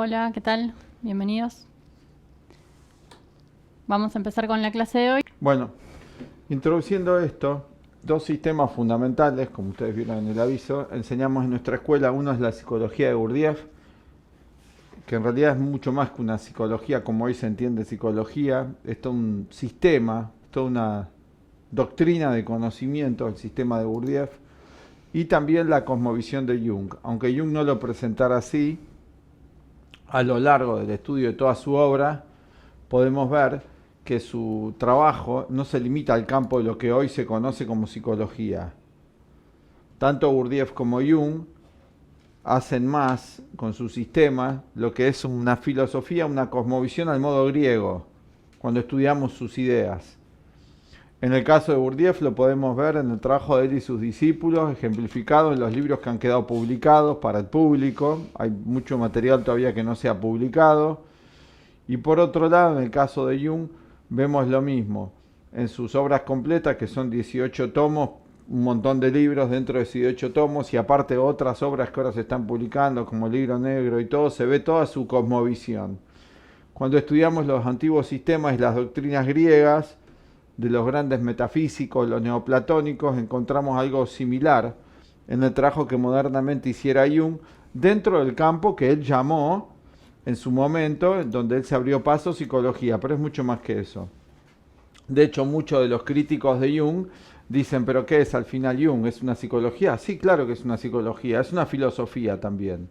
Hola, ¿qué tal? Bienvenidos. Vamos a empezar con la clase de hoy. Bueno, introduciendo esto, dos sistemas fundamentales, como ustedes vieron en el aviso, enseñamos en nuestra escuela. Uno es la psicología de Gurdjieff, que en realidad es mucho más que una psicología como hoy se entiende psicología, es todo un sistema, toda una doctrina de conocimiento, el sistema de Gurdjieff, y también la cosmovisión de Jung. Aunque Jung no lo presentara así, a lo largo del estudio de toda su obra, podemos ver que su trabajo no se limita al campo de lo que hoy se conoce como psicología. Tanto Gurdjieff como Jung hacen más con su sistema lo que es una filosofía, una cosmovisión al modo griego, cuando estudiamos sus ideas. En el caso de Gurdjieff lo podemos ver en el trabajo de él y sus discípulos, ejemplificado en los libros que han quedado publicados para el público. Hay mucho material todavía que no se ha publicado. Y por otro lado, en el caso de Jung, vemos lo mismo. En sus obras completas, que son 18 tomos, un montón de libros dentro de 18 tomos, y aparte otras obras que ahora se están publicando, como el Libro Negro y todo, se ve toda su cosmovisión. Cuando estudiamos los antiguos sistemas y las doctrinas griegas, de los grandes metafísicos, los neoplatónicos, encontramos algo similar en el trabajo que modernamente hiciera Jung, dentro del campo que él llamó en su momento, donde él se abrió paso, psicología, pero es mucho más que eso. De hecho, muchos de los críticos de Jung dicen, ¿pero qué es al final Jung? ¿Es una psicología? Sí, claro que es una psicología, es una filosofía también.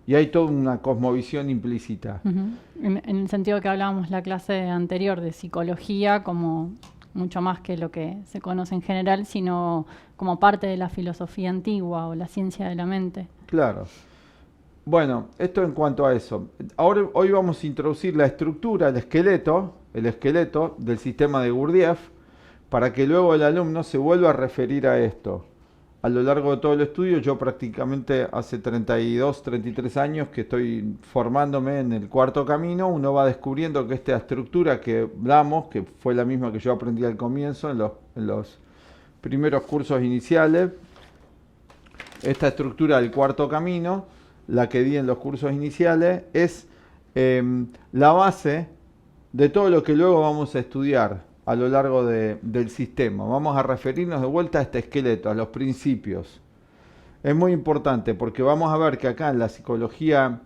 Y hay toda una cosmovisión implícita. En el sentido que hablábamos la clase anterior de psicología como mucho más que lo que se conoce en general, sino como parte de la filosofía antigua o la ciencia de la mente. Claro. Bueno, esto en cuanto a eso. Hoy vamos a introducir la estructura, el esqueleto del sistema de Gurdjieff, para que luego el alumno se vuelva a referir a esto. A lo largo de todo el estudio, yo prácticamente hace 32, 33 años que estoy formándome en el cuarto camino, uno va descubriendo que esta estructura que damos, que fue la misma que yo aprendí al comienzo en los primeros cursos iniciales, esta estructura del cuarto camino, la que di en los cursos iniciales, es la base de todo lo que luego vamos a estudiar a lo largo del sistema. Vamos a referirnos de vuelta a este esqueleto, a los principios. Es muy importante porque vamos a ver que acá en la psicología,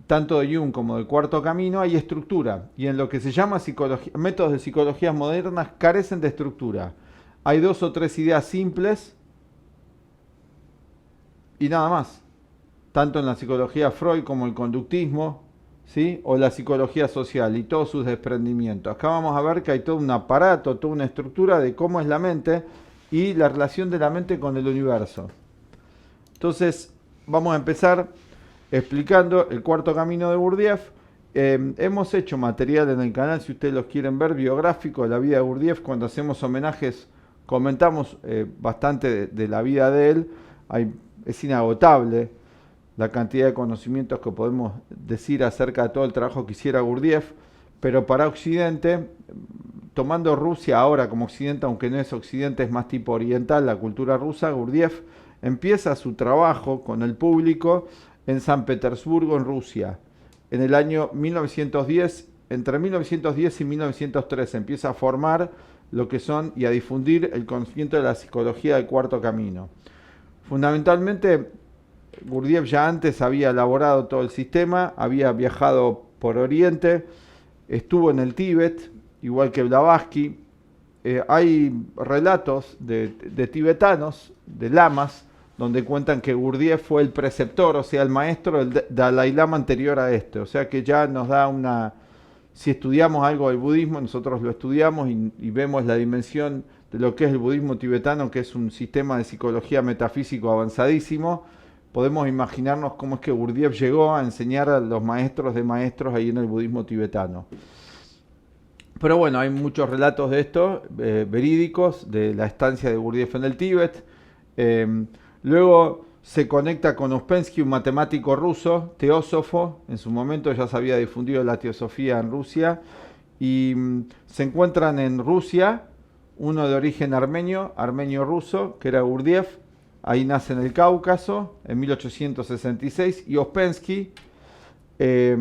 tanto de Jung como del cuarto camino, hay estructura. Y en lo que se llama métodos de psicología modernas carecen de estructura. Hay 2 o 3 ideas simples y nada más. Tanto en la psicología Freud como el conductismo, ¿sí? O la psicología social y todos sus desprendimientos. Acá vamos a ver que hay todo un aparato, toda una estructura de cómo es la mente y la relación de la mente con el universo. Entonces, vamos a empezar explicando el cuarto camino de Gurdjieff. Hemos hecho material en el canal, si ustedes los quieren ver, biográfico de la vida de Gurdjieff. Cuando hacemos homenajes, comentamos bastante de la vida de él. Es inagotable la cantidad de conocimientos que podemos decir acerca de todo el trabajo que hiciera Gurdjieff, pero para Occidente, tomando Rusia ahora como Occidente, aunque no es Occidente, es más tipo oriental, la cultura rusa, Gurdjieff empieza su trabajo con el público en San Petersburgo, en Rusia. En el año 1910, entre 1910 y 1913, empieza a formar lo que son y a difundir el conocimiento de la psicología del cuarto camino. Fundamentalmente, Gurdjieff ya antes había elaborado todo el sistema, había viajado por Oriente, estuvo en el Tíbet, igual que Blavatsky. Hay relatos de tibetanos, de lamas, donde cuentan que Gurdjieff fue el preceptor, o sea, el maestro del Dalai Lama anterior a este. O sea que ya nos da una... Si estudiamos algo del budismo, nosotros lo estudiamos y vemos la dimensión de lo que es el budismo tibetano, que es un sistema de psicología metafísico avanzadísimo. Podemos imaginarnos cómo es que Gurdjieff llegó a enseñar a los maestros de maestros ahí en el budismo tibetano. Pero bueno, hay muchos relatos de esto, verídicos, de la estancia de Gurdjieff en el Tíbet. Luego se conecta con Uspensky, un matemático ruso, teósofo. En su momento ya se había difundido la teosofía en Rusia. Y se encuentran en Rusia uno de origen armenio-ruso, que era Gurdjieff. Ahí nace en el Cáucaso, en 1866, y Ouspensky Eh,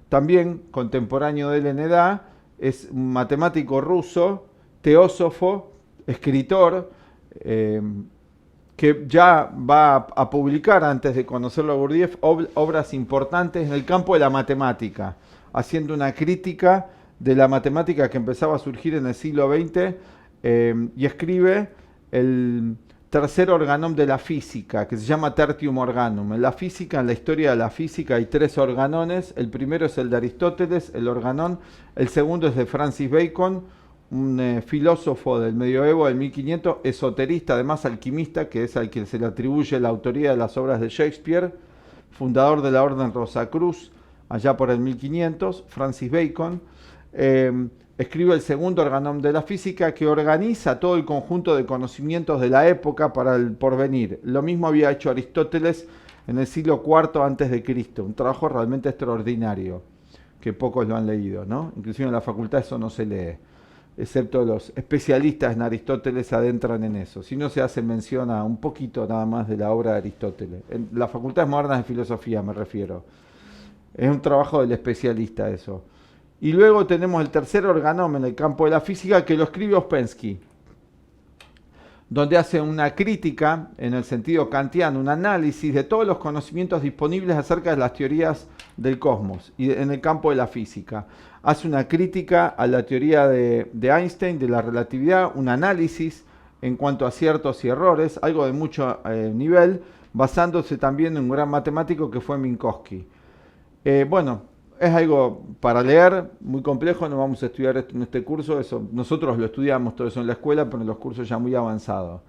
También contemporáneo de él en edad, es un matemático ruso, teósofo, escritor, eh, que ya va a publicar, antes de conocerlo a Gurdjieff, obras importantes en el campo de la matemática, haciendo una crítica de la matemática que empezaba a surgir en el siglo XX, y escribe el tercer organón de la física, que se llama Tertium Organum. En la física, en la historia de la física, hay tres organones. El primero es el de Aristóteles, el organón. El segundo es de Francis Bacon, un filósofo del medioevo del 1500, esoterista, además alquimista, que es al que se le atribuye la autoría de las obras de Shakespeare, fundador de la Orden Rosacruz, allá por el 1500, Francis Bacon. Escribe el segundo organón de la física, que organiza todo el conjunto de conocimientos de la época para el porvenir. Lo mismo había hecho Aristóteles en el siglo IV antes de Cristo, un trabajo realmente extraordinario, que pocos lo han leído, ¿no? Inclusive en la facultad eso no se lee, excepto los especialistas en Aristóteles se adentran en eso. Si no, se hace mención a un poquito nada más de la obra de Aristóteles. En las facultades modernas de filosofía me refiero. Es un trabajo del especialista eso. Y luego tenemos el tercer organón en el campo de la física, que lo escribe Ouspensky, donde hace una crítica, en el sentido kantiano, un análisis de todos los conocimientos disponibles acerca de las teorías del cosmos y en el campo de la física. Hace una crítica a la teoría de Einstein, de la relatividad, un análisis en cuanto a aciertos y errores, algo de mucho nivel, basándose también en un gran matemático que fue Minkowski. Bueno, es algo para leer, muy complejo, no vamos a estudiar esto en este curso, eso, nosotros lo estudiamos todo eso en la escuela, pero en los cursos ya muy avanzados.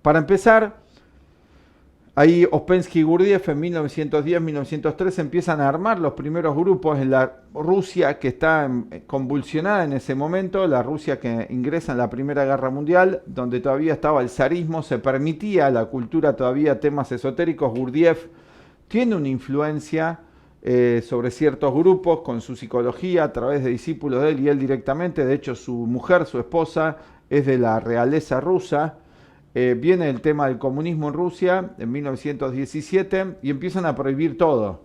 Para empezar, ahí Ouspensky y Gurdjieff en 1910-1913 empiezan a armar los primeros grupos en la Rusia que está convulsionada en ese momento, la Rusia que ingresa en la Primera Guerra Mundial, donde todavía estaba el zarismo, se permitía a la cultura todavía temas esotéricos. Gurdjieff tiene una influencia sobre ciertos grupos con su psicología a través de discípulos de él y él directamente. De hecho, su mujer, su esposa, es de la realeza rusa. Viene el tema del comunismo en Rusia en 1917 y empiezan a prohibir todo.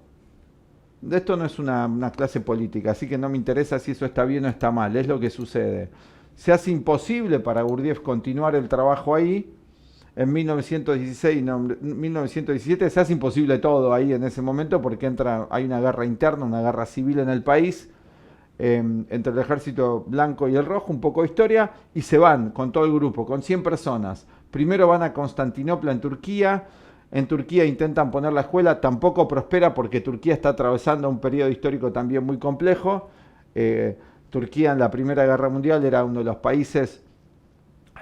Esto no es una clase política, así que no me interesa si eso está bien o está mal, es lo que sucede. Se hace imposible para Gurdjieff continuar el trabajo ahí. En 1916, no, 1917 se hace imposible todo ahí en ese momento porque hay una guerra interna, una guerra civil en el país, entre el ejército blanco y el rojo, un poco de historia, y se van con todo el grupo, con 100 personas. Primero van a Constantinopla en Turquía intentan poner la escuela, tampoco prospera porque Turquía está atravesando un periodo histórico también muy complejo. Turquía en la Primera Guerra Mundial era uno de los países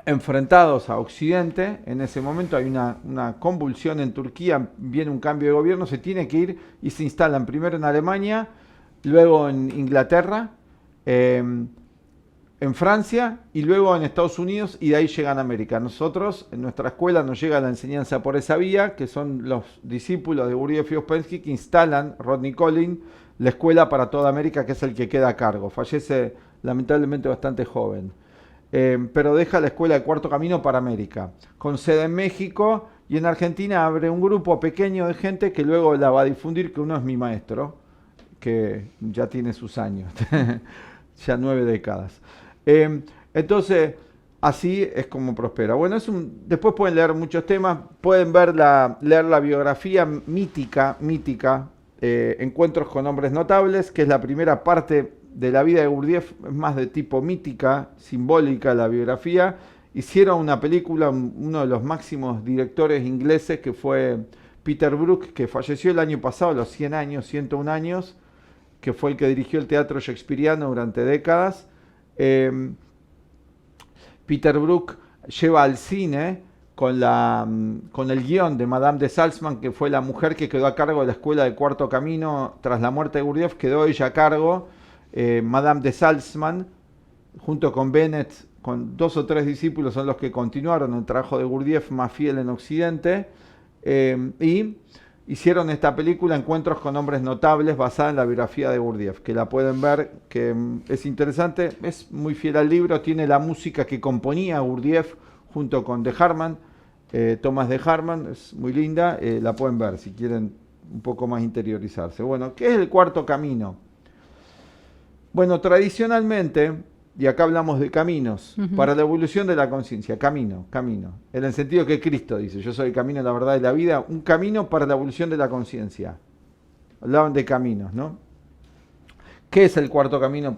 enfrentados a Occidente. En ese momento hay una convulsión en Turquía, viene un cambio de gobierno, se tiene que ir y se instalan primero en Alemania, luego en Inglaterra, en Francia y luego en Estados Unidos, y de ahí llegan a América. Nosotros, en nuestra escuela, nos llega la enseñanza por esa vía, que son los discípulos de Gurdjieff y Ouspensky que instalan, Rodney Collin, la escuela para toda América, que es el que queda a cargo. Fallece lamentablemente bastante joven. Pero deja la escuela de Cuarto Camino para América, con sede en México, y en Argentina abre un grupo pequeño de gente que luego la va a difundir, que uno es mi maestro, que ya tiene sus años, ya 9 décadas. Entonces, así es como prospera. Bueno, después pueden leer muchos temas, pueden leer la biografía mítica, Encuentros con hombres notables, que es la primera parte de la vida de Gurdjieff, es más de tipo mítica, simbólica la biografía. Hicieron una película, uno de los máximos directores ingleses, que fue Peter Brook, que falleció el año pasado, a los 101 años, que fue el que dirigió el teatro shakespeariano durante décadas. Peter Brook lleva al cine con el guión de Madame de Salzman, que fue la mujer que quedó a cargo de la escuela de Cuarto Camino tras la muerte de Gurdjieff, quedó ella a cargo. Madame de Salzman, junto con Bennett, con 2 o 3 discípulos, son los que continuaron el trabajo de Gurdjieff más fiel en Occidente, y hicieron esta película Encuentros con hombres notables, basada en la biografía de Gurdjieff, que la pueden ver, que es interesante, es muy fiel al libro, tiene la música que componía Gurdjieff junto con de Harman, Thomas de Harman, es muy linda, la pueden ver si quieren un poco más interiorizarse. Bueno, ¿qué es el cuarto camino? Bueno, tradicionalmente, y acá hablamos de caminos, para la evolución de la conciencia, camino, en el sentido que Cristo dice, yo soy el camino, la verdad y la vida, un camino para la evolución de la conciencia. Hablaban de caminos, ¿no? ¿Qué es el cuarto camino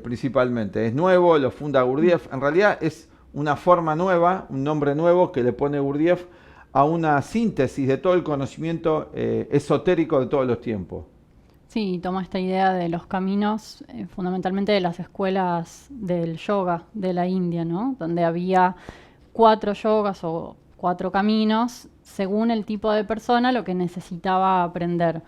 principalmente? Es nuevo, lo funda Gurdjieff, en realidad es una forma nueva, un nombre nuevo que le pone Gurdjieff a una síntesis de todo el conocimiento esotérico de todos los tiempos. Sí, toma esta idea de los caminos, fundamentalmente de las escuelas del yoga de la India, ¿no? Donde había 4 yogas o 4 caminos, según el tipo de persona, lo que necesitaba aprender.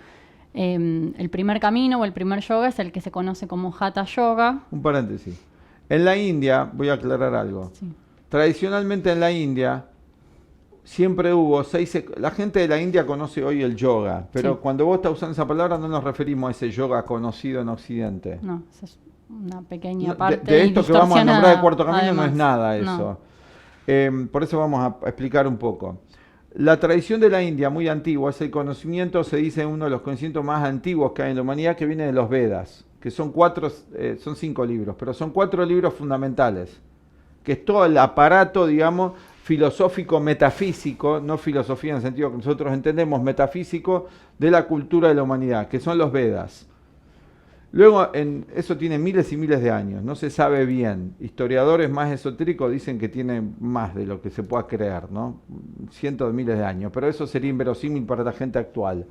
El primer camino o el primer yoga es el que se conoce como Hatha Yoga. Un paréntesis. En la India, voy a aclarar algo. Sí. Tradicionalmente en la India siempre hubo 6... La gente de la India conoce hoy el yoga, pero Sí. cuando vos estás usando esa palabra no nos referimos a ese yoga conocido en Occidente. No, esa es una pequeña No, parte. de esto que vamos a nombrar de cuarto camino además. no es nada eso. Por eso vamos a explicar un poco. La tradición de la India, muy antigua, es el conocimiento, se dice uno de los conocimientos más antiguos que hay en la humanidad, que viene de los Vedas, que son 5 libros, pero son 4 libros fundamentales, que es todo el aparato, digamos, filosófico, metafísico, no filosofía en el sentido que nosotros entendemos, metafísico, de la cultura de la humanidad, que son los Vedas. Luego, eso tiene miles y miles de años, no se sabe bien. Historiadores más esotéricos dicen que tiene más de lo que se pueda creer, ¿no? Cientos de miles de años, pero eso sería inverosímil para la gente actual.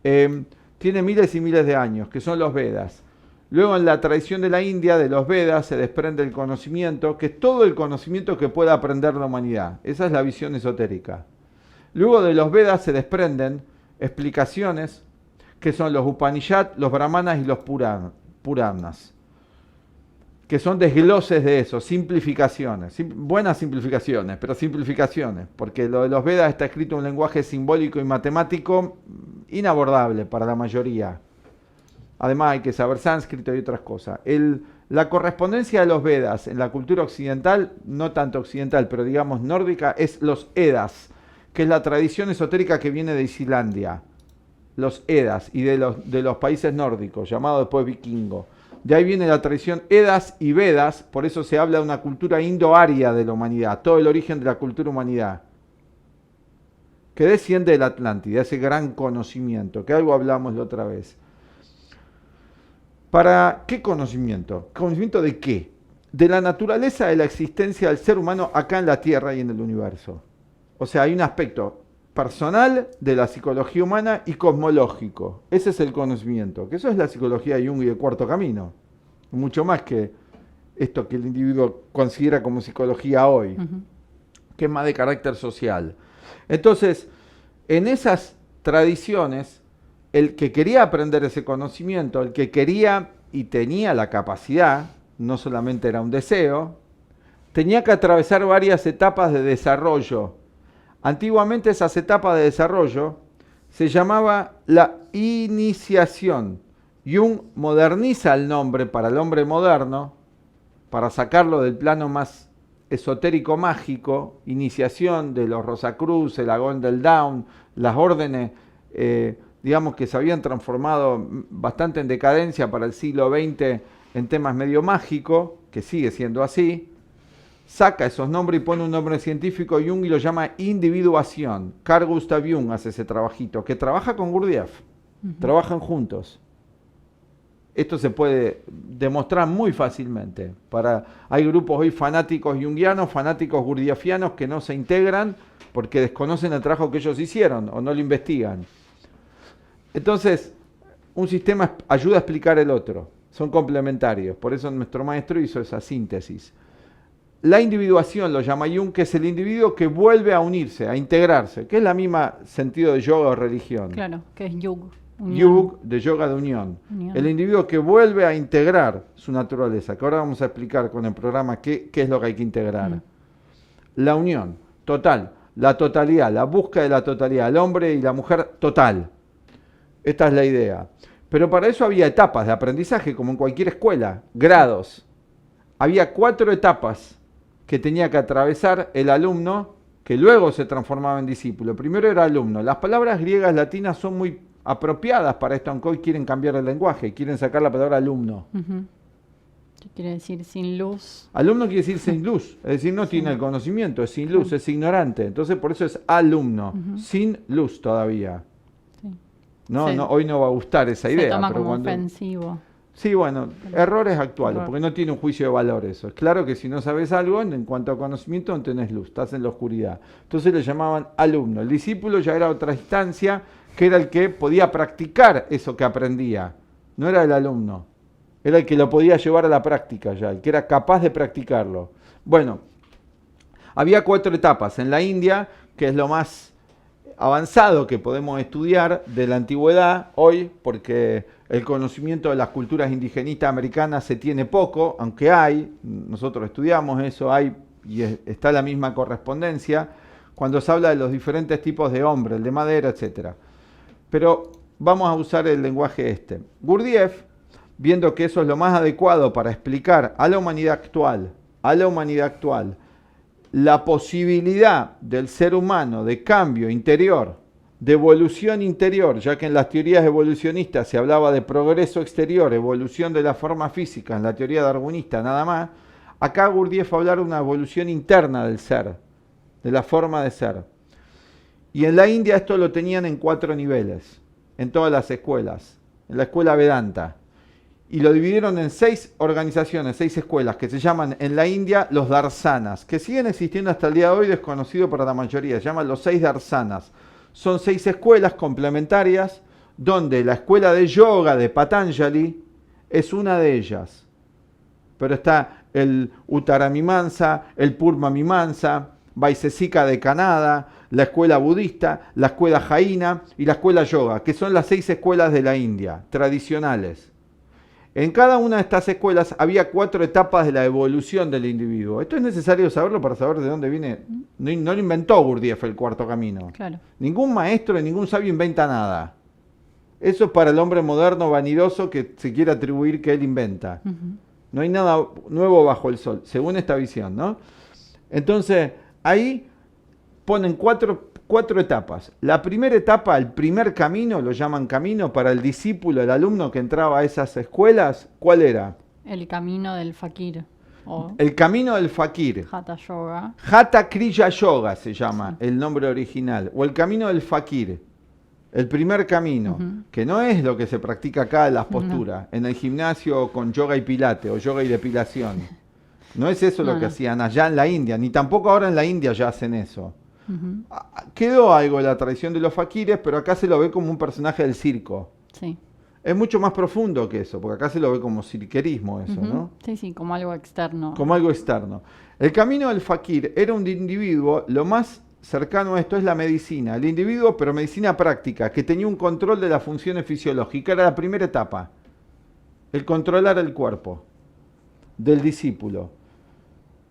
Tiene miles y miles de años, que son los Vedas. Luego, en la tradición de la India, de los Vedas, se desprende el conocimiento, que es todo el conocimiento que pueda aprender la humanidad. Esa es la visión esotérica. Luego de los Vedas se desprenden explicaciones, que son los Upanishad, los Brahmanas y los Puranas, que son desgloses de eso, simplificaciones, buenas simplificaciones, pero simplificaciones, porque lo de los Vedas está escrito en un lenguaje simbólico y matemático inabordable para la mayoría. Además hay que saber sánscrito y otras cosas. La correspondencia de los Vedas en la cultura occidental, no tanto occidental, pero digamos nórdica, es los Edas, que es la tradición esotérica que viene de Islandia. Los Edas y de los países nórdicos, llamado después vikingo. De ahí viene la tradición Edas y Vedas, por eso se habla de una cultura indo-aria de la humanidad, todo el origen de la cultura humanidad, que desciende de la Atlántida, ese gran conocimiento, que algo hablamos la otra vez. ¿Para qué conocimiento? ¿Conocimiento de qué? De la naturaleza de la existencia del ser humano acá en la Tierra y en el universo. O sea, hay un aspecto personal de la psicología humana y cosmológico. Ese es el conocimiento, que eso es la psicología de Jung y el cuarto camino. Mucho más que esto que el individuo considera como psicología hoy, que es más de carácter social. Entonces, en esas tradiciones, el que quería aprender ese conocimiento, el que quería y tenía la capacidad, no solamente era un deseo, tenía que atravesar varias etapas de desarrollo. Antiguamente esas etapas de desarrollo se llamaba la iniciación. Jung moderniza el nombre para el hombre moderno, para sacarlo del plano más esotérico mágico, iniciación de los Rosacruz, el Agón del Down, las órdenes, digamos que se habían transformado bastante en decadencia para el siglo XX en temas medio mágicos, que sigue siendo así. Saca esos nombres y pone un nombre científico Jung y lo llama individuación. Carl Gustav Jung hace ese trabajito, que trabaja con Gurdjieff, trabajan juntos. Esto se puede demostrar muy fácilmente. Hay grupos hoy fanáticos junguianos, fanáticos gurdjieffianos que no se integran porque desconocen el trabajo que ellos hicieron o no lo investigan. Entonces, un sistema ayuda a explicar el otro, son complementarios, por eso nuestro maestro hizo esa síntesis. La individuación lo llama Jung, que es el individuo que vuelve a unirse, a integrarse, que es la misma sentido de yoga o religión. Claro, que es Yug. Yug, de yoga de unión. El individuo que vuelve a integrar su naturaleza, que ahora vamos a explicar con el programa qué es lo que hay que integrar. La unión, total, la totalidad, la búsqueda de la totalidad, el hombre y la mujer total. Esta es la idea. Pero para eso había etapas de aprendizaje, como en cualquier escuela, grados. Había 4 etapas que tenía que atravesar el alumno que luego se transformaba en discípulo. Primero era alumno. Las palabras griegas latinas son muy apropiadas para esto, aunque hoy quieren cambiar el lenguaje, quieren sacar la palabra alumno. ¿Qué quiere decir sin luz? Alumno quiere decir sin luz, es decir, no tiene el conocimiento, es sin luz, es ignorante. Entonces por eso es alumno, sin luz todavía. Sí. No, hoy no va a gustar esa idea. Se toma pero como ofensivo. Sí, bueno, errores actuales, porque no tiene un juicio de valor eso. Es claro que si no sabes algo, en cuanto a conocimiento no tenés luz, estás en la oscuridad. Entonces le llamaban alumno. El discípulo ya era otra instancia, que era el que podía practicar eso que aprendía. No era el alumno, era el que lo podía llevar a la práctica ya, el que era capaz de practicarlo. Bueno, había 4 etapas. En la India, que es lo más avanzado que podemos estudiar de la antigüedad hoy, porque el conocimiento de las culturas indigenistas americanas se tiene poco, aunque hay, nosotros estudiamos eso, hay y está la misma correspondencia, cuando se habla de los diferentes tipos de hombre, el de madera, etc. Pero vamos a usar el lenguaje este. Gurdjieff, viendo que eso es lo más adecuado para explicar a la humanidad actual, la posibilidad del ser humano de cambio interior, de evolución interior, ya que en las teorías evolucionistas se hablaba de progreso exterior, evolución de la forma física, en la teoría darwinista nada más, acá Gurdjieff va a hablar de una evolución interna del ser, de la forma de ser. Y en la India esto lo tenían en 4 niveles, en todas las escuelas, en la escuela Vedanta. Y lo dividieron en 6 organizaciones, 6 escuelas, que se llaman en la India los darsanas, que siguen existiendo hasta el día de hoy, desconocido para la mayoría, se llaman los 6 darsanas. Son 6 escuelas complementarias, donde la escuela de yoga de Patanjali es una de ellas. Pero está el Uttaramimamsa, el Purvamimamsa, Vaisesika de Kanada, la escuela budista, la escuela jaina y la escuela yoga, que son las 6 escuelas de la India, tradicionales. En cada una de estas escuelas había 4 etapas de la evolución del individuo. Esto es necesario saberlo para saber de dónde viene. No lo inventó Gurdjieff el 4º camino. Claro. Ningún maestro y ningún sabio inventa nada. Eso es para el hombre moderno, vanidoso, que se quiere atribuir que él inventa. No hay nada nuevo bajo el sol, según esta visión, ¿no? Entonces, ahí ponen 4 etapas. La primera etapa, el primer camino, lo llaman camino para el discípulo, el alumno que entraba a esas escuelas, ¿cuál era? El camino del fakir. El camino del fakir. Hatha Yoga. Hatha Kriya Yoga se llama el nombre original. O el camino del fakir. El primer camino, que no es lo que se practica acá en las posturas, en el gimnasio con yoga y pilate o yoga y depilación. No es eso lo que hacían allá en la India, ni tampoco ahora en la India ya hacen eso. Quedó algo de la tradición de los fakires, pero acá se lo ve como un personaje del circo. Sí. Es mucho más profundo que eso, porque acá se lo ve como cirquerismo eso, ¿no? Sí, como algo externo. Como algo externo. El camino del fakir era un individuo, lo más cercano a esto es la medicina. El individuo, pero medicina práctica, que tenía un control de las funciones fisiológicas. Era la primera etapa. El controlar el cuerpo del discípulo.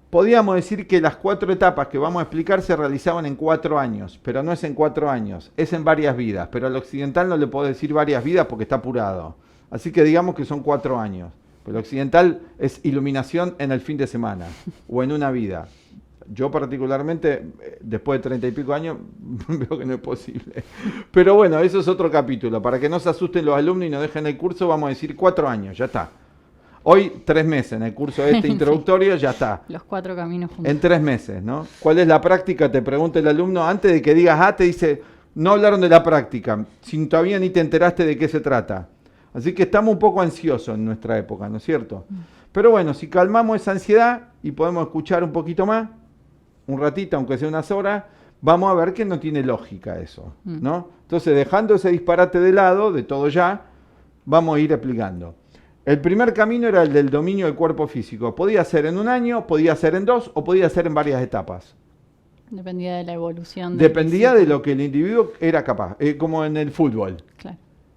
Podríamos decir que las 4 etapas que vamos a explicar se realizaban en 4 años, pero no es en 4 años, es en varias vidas. Pero al occidental no le puedo decir varias vidas porque está apurado. Así que digamos que son 4 años. Pero el occidental es iluminación en el fin de semana o en una vida. Yo particularmente, después de 30 y pico años, veo que no es posible. Pero bueno, eso es otro capítulo. Para que no se asusten los alumnos y no dejen el curso, vamos a decir 4 años, ya está. Hoy 3 meses, en el curso este introductorio ya está. Los 4 caminos juntos. En 3 meses, ¿no? ¿Cuál es la práctica? Te pregunta el alumno. Antes de que digas te dice, no hablaron de la práctica, si todavía ni te enteraste de qué se trata. Así que estamos un poco ansiosos en nuestra época, ¿no es cierto? Pero bueno, si calmamos esa ansiedad y podemos escuchar un poquito más, un ratito, aunque sea unas horas, vamos a ver que no tiene lógica eso, ¿no? Entonces, dejando ese disparate de lado, de todo ya, vamos a ir explicando. El primer camino era el del dominio del cuerpo físico. Podía ser en 1 año, podía ser en 2 o podía ser en varias etapas. Dependía de la evolución. Dependía de lo que el individuo era capaz, como en el fútbol. Claro,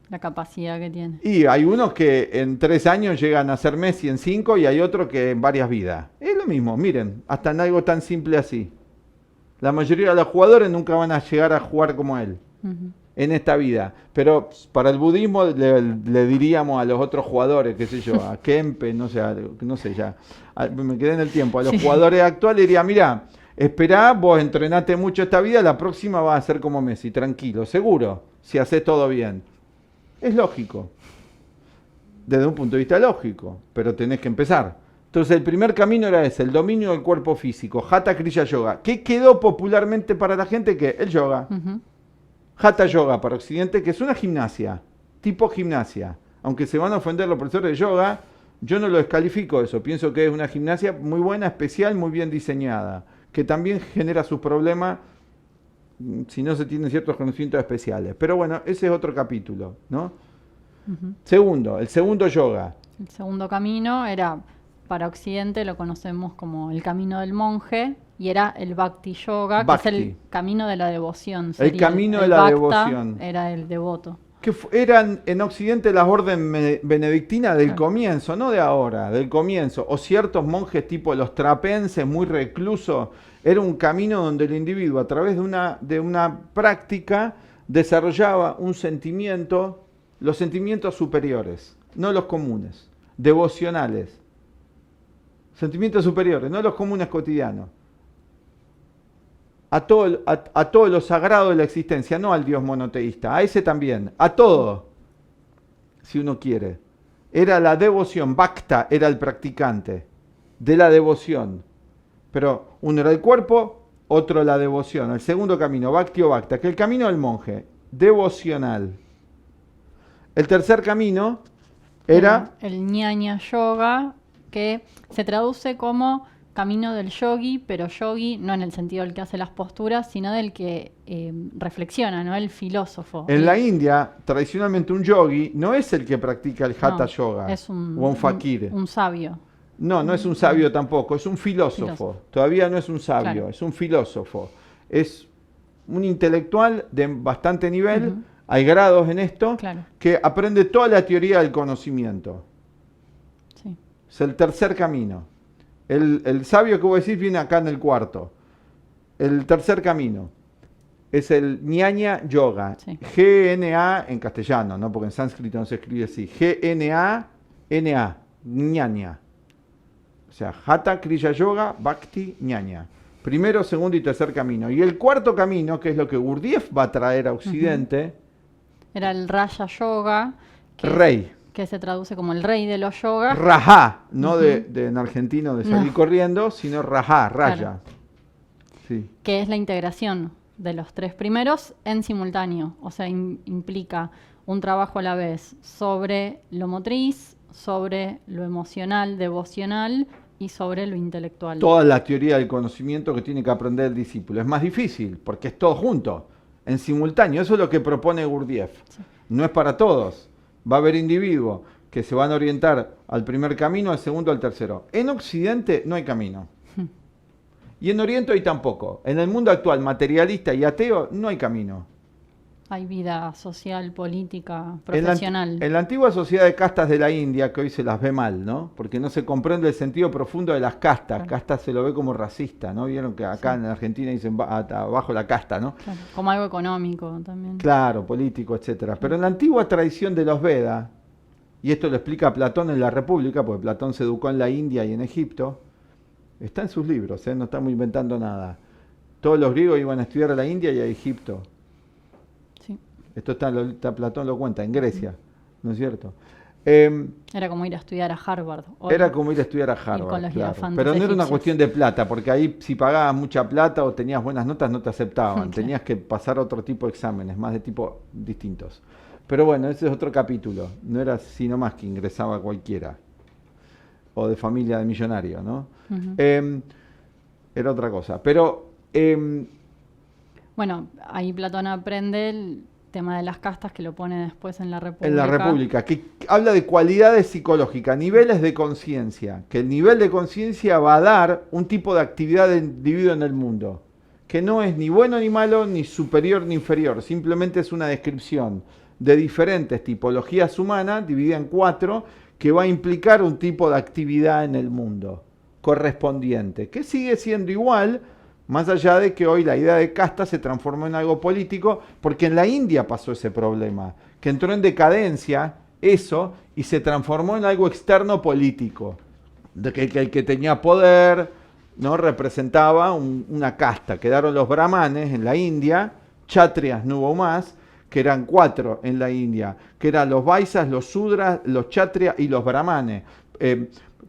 la capacidad que tiene. Y hay unos que en 3 años llegan a ser Messi en 5 y hay otros que en varias vidas. Es lo mismo, miren, hasta en algo tan simple así. La mayoría de los jugadores nunca van a llegar a jugar como él. En esta vida, pero para el budismo le diríamos a los otros jugadores, qué sé yo, a Kempe, no sé ya, me quedé en el tiempo, a los jugadores actuales diría, mira, Esperá, vos entrenate mucho esta vida, la próxima vas a ser como Messi, tranquilo, seguro, si haces todo bien. Es lógico, desde un punto de vista lógico, pero tenés que empezar. Entonces el primer camino era ese, el dominio del cuerpo físico, Hatha Kriya Yoga. ¿Qué quedó popularmente para la gente? ¿Qué? El yoga. Hatha Yoga para Occidente, que es una gimnasia, tipo gimnasia. Aunque se van a ofender los profesores de yoga, yo no lo descalifico eso. Pienso que es una gimnasia muy buena, especial, muy bien diseñada, que también genera sus problemas si no se tienen ciertos conocimientos especiales. Pero bueno, ese es otro capítulo, ¿no? Segundo, el segundo yoga. El segundo camino era, para Occidente lo conocemos como el camino del monje, y era el Bhakti Yoga, Bhakti. que es el camino de la devoción. El camino de la Bhakta devoción. Era el devoto. Que eran en Occidente las órdenes benedictinas del comienzo, no de ahora, del comienzo. O ciertos monjes tipo los trapenses, muy reclusos. Era un camino donde el individuo, a través de una práctica, desarrollaba un sentimiento, los sentimientos superiores, no los comunes, devocionales. Sentimientos superiores, no los comunes cotidianos. A todo lo sagrado de la existencia, no al Dios monoteísta, a ese también, a todo, si uno quiere. Era la devoción, Bhakta era el practicante de la devoción. Pero uno era el cuerpo, otro la devoción. El segundo camino, Bhakti o Bhakta, que es el camino del monje, devocional. El tercer camino era el Jnana Yoga, que se traduce como camino del yogi, pero yogi no en el sentido del que hace las posturas, sino del que reflexiona, ¿no? El filósofo. En la India, tradicionalmente un yogi no es el que practica el Hatha Yoga es o un fakir. Un sabio. No es un sabio tampoco, es un filósofo. Todavía no es un sabio, claro. Es un filósofo. Es un intelectual de bastante nivel, hay grados en esto, claro. que aprende toda la teoría del conocimiento. Sí. Es el tercer camino. El sabio que vos decís viene acá en el cuarto. El tercer camino es el Jnana Yoga. Sí. G-N-A en castellano, ¿no? Porque en sánscrito no se escribe así. G-N-A-N-A. Jnana. O sea, Hatha Kriya Yoga, Bhakti, Jnana. Primero, segundo y tercer camino. Y el cuarto camino, que es lo que Gurdjieff va a traer a Occidente. Era el Raja Yoga. Rey. Que se traduce como el rey de los yogas. Raja, no de en argentino de salir corriendo, sino Raja, Raya. Claro. Sí. Que es la integración de los tres primeros en simultáneo. O sea, implica un trabajo a la vez sobre lo motriz, sobre lo emocional, devocional y sobre lo intelectual. Toda la teoría del conocimiento que tiene que aprender el discípulo. Es más difícil, porque es todo junto, en simultáneo. Eso es lo que propone Gurdjieff. Sí. No es para todos. Va a haber individuos que se van a orientar al primer camino, al segundo, al tercero. En Occidente no hay camino. Y en Oriente hoy tampoco. En el mundo actual, materialista y ateo, no hay camino. Hay vida social, política, profesional. En la antigua sociedad de castas de la India, que hoy se las ve mal, ¿no? Porque no se comprende el sentido profundo de las castas. Claro. Casta se lo ve como racista, ¿no? Vieron que acá en Argentina dicen abajo la casta, ¿no? Claro. Como algo económico también. Claro, político, etcétera. Claro. Pero en la antigua tradición de los Vedas, y esto lo explica Platón en la República, porque Platón se educó en la India y en Egipto, está en sus libros, no estamos inventando nada. Todos los griegos iban a estudiar a la India y a Egipto. Esto está Platón lo cuenta, en Grecia, ¿no es cierto? Era como ir a estudiar a Harvard. Era como ir a estudiar a Harvard, claro. Pero no era una cuestión de plata, porque ahí si pagabas mucha plata o tenías buenas notas no te aceptaban. Okay. Tenías que pasar otro tipo de exámenes, más de tipo distintos. Pero bueno, ese es otro capítulo. No era sino más que ingresaba cualquiera. O de familia de millonario, ¿no? Era otra cosa. Pero... bueno, ahí Platón aprende el tema de las castas, que lo pone después en la República. En la República, que habla de cualidades psicológicas, niveles de conciencia, que el nivel de conciencia va a dar un tipo de actividad del individuo en el mundo, que no es ni bueno ni malo, ni superior ni inferior, simplemente es una descripción de diferentes tipologías humanas, dividida en 4, que va a implicar un tipo de actividad en el mundo correspondiente, que sigue siendo igual, más allá de que hoy la idea de casta se transformó en algo político, porque en la India pasó ese problema, que entró en decadencia eso y se transformó en algo externo político, de que el que tenía poder ¿no? Representaba una casta. Quedaron los brahmanes en la India, kshatriyas no hubo más, que eran 4 en la India, que eran los vaisas, los sudras, los kshatriyas y los brahmanes.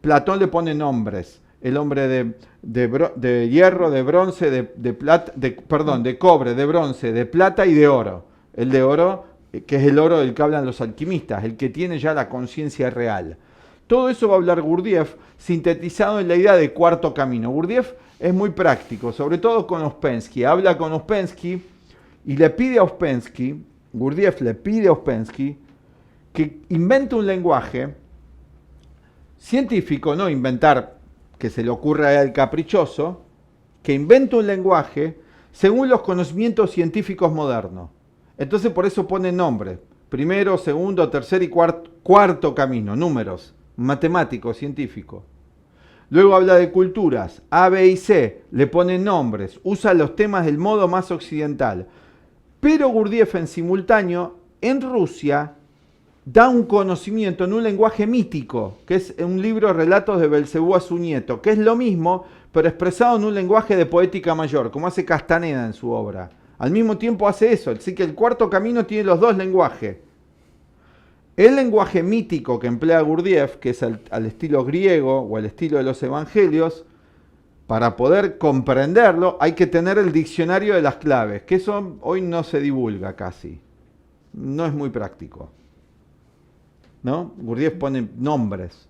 Platón le pone nombres. El hombre de hierro, de bronce, de cobre, de bronce, de plata y de oro. El de oro, que es el oro del que hablan los alquimistas, el que tiene ya la conciencia real. Todo eso va a hablar Gurdjieff, sintetizado en la idea de cuarto camino. Gurdjieff es muy práctico, sobre todo con Ouspensky. Habla con Ouspensky y le pide a Ouspensky, Gurdjieff le pide a Ouspensky, que invente un lenguaje científico, no inventar que se le ocurra al caprichoso, que invente un lenguaje según los conocimientos científicos modernos. Entonces por eso pone nombres, primero, segundo, tercer y cuarto camino, números, matemático, científico. Luego habla de culturas, A, B y C, le pone nombres, usa los temas del modo más occidental. Pero Gurdjieff en simultáneo, en Rusia, da un conocimiento en un lenguaje mítico, que es un libro de relatos de Belcebú a su nieto, que es lo mismo, pero expresado en un lenguaje de poética mayor, como hace Castaneda en su obra. Al mismo tiempo hace eso, así que el cuarto camino tiene los dos lenguajes. El lenguaje mítico que emplea Gurdjieff, que es al estilo griego o al estilo de los evangelios, para poder comprenderlo hay que tener el diccionario de las claves, que eso hoy no se divulga casi, no es muy práctico. ¿No? Gurdjieff pone nombres,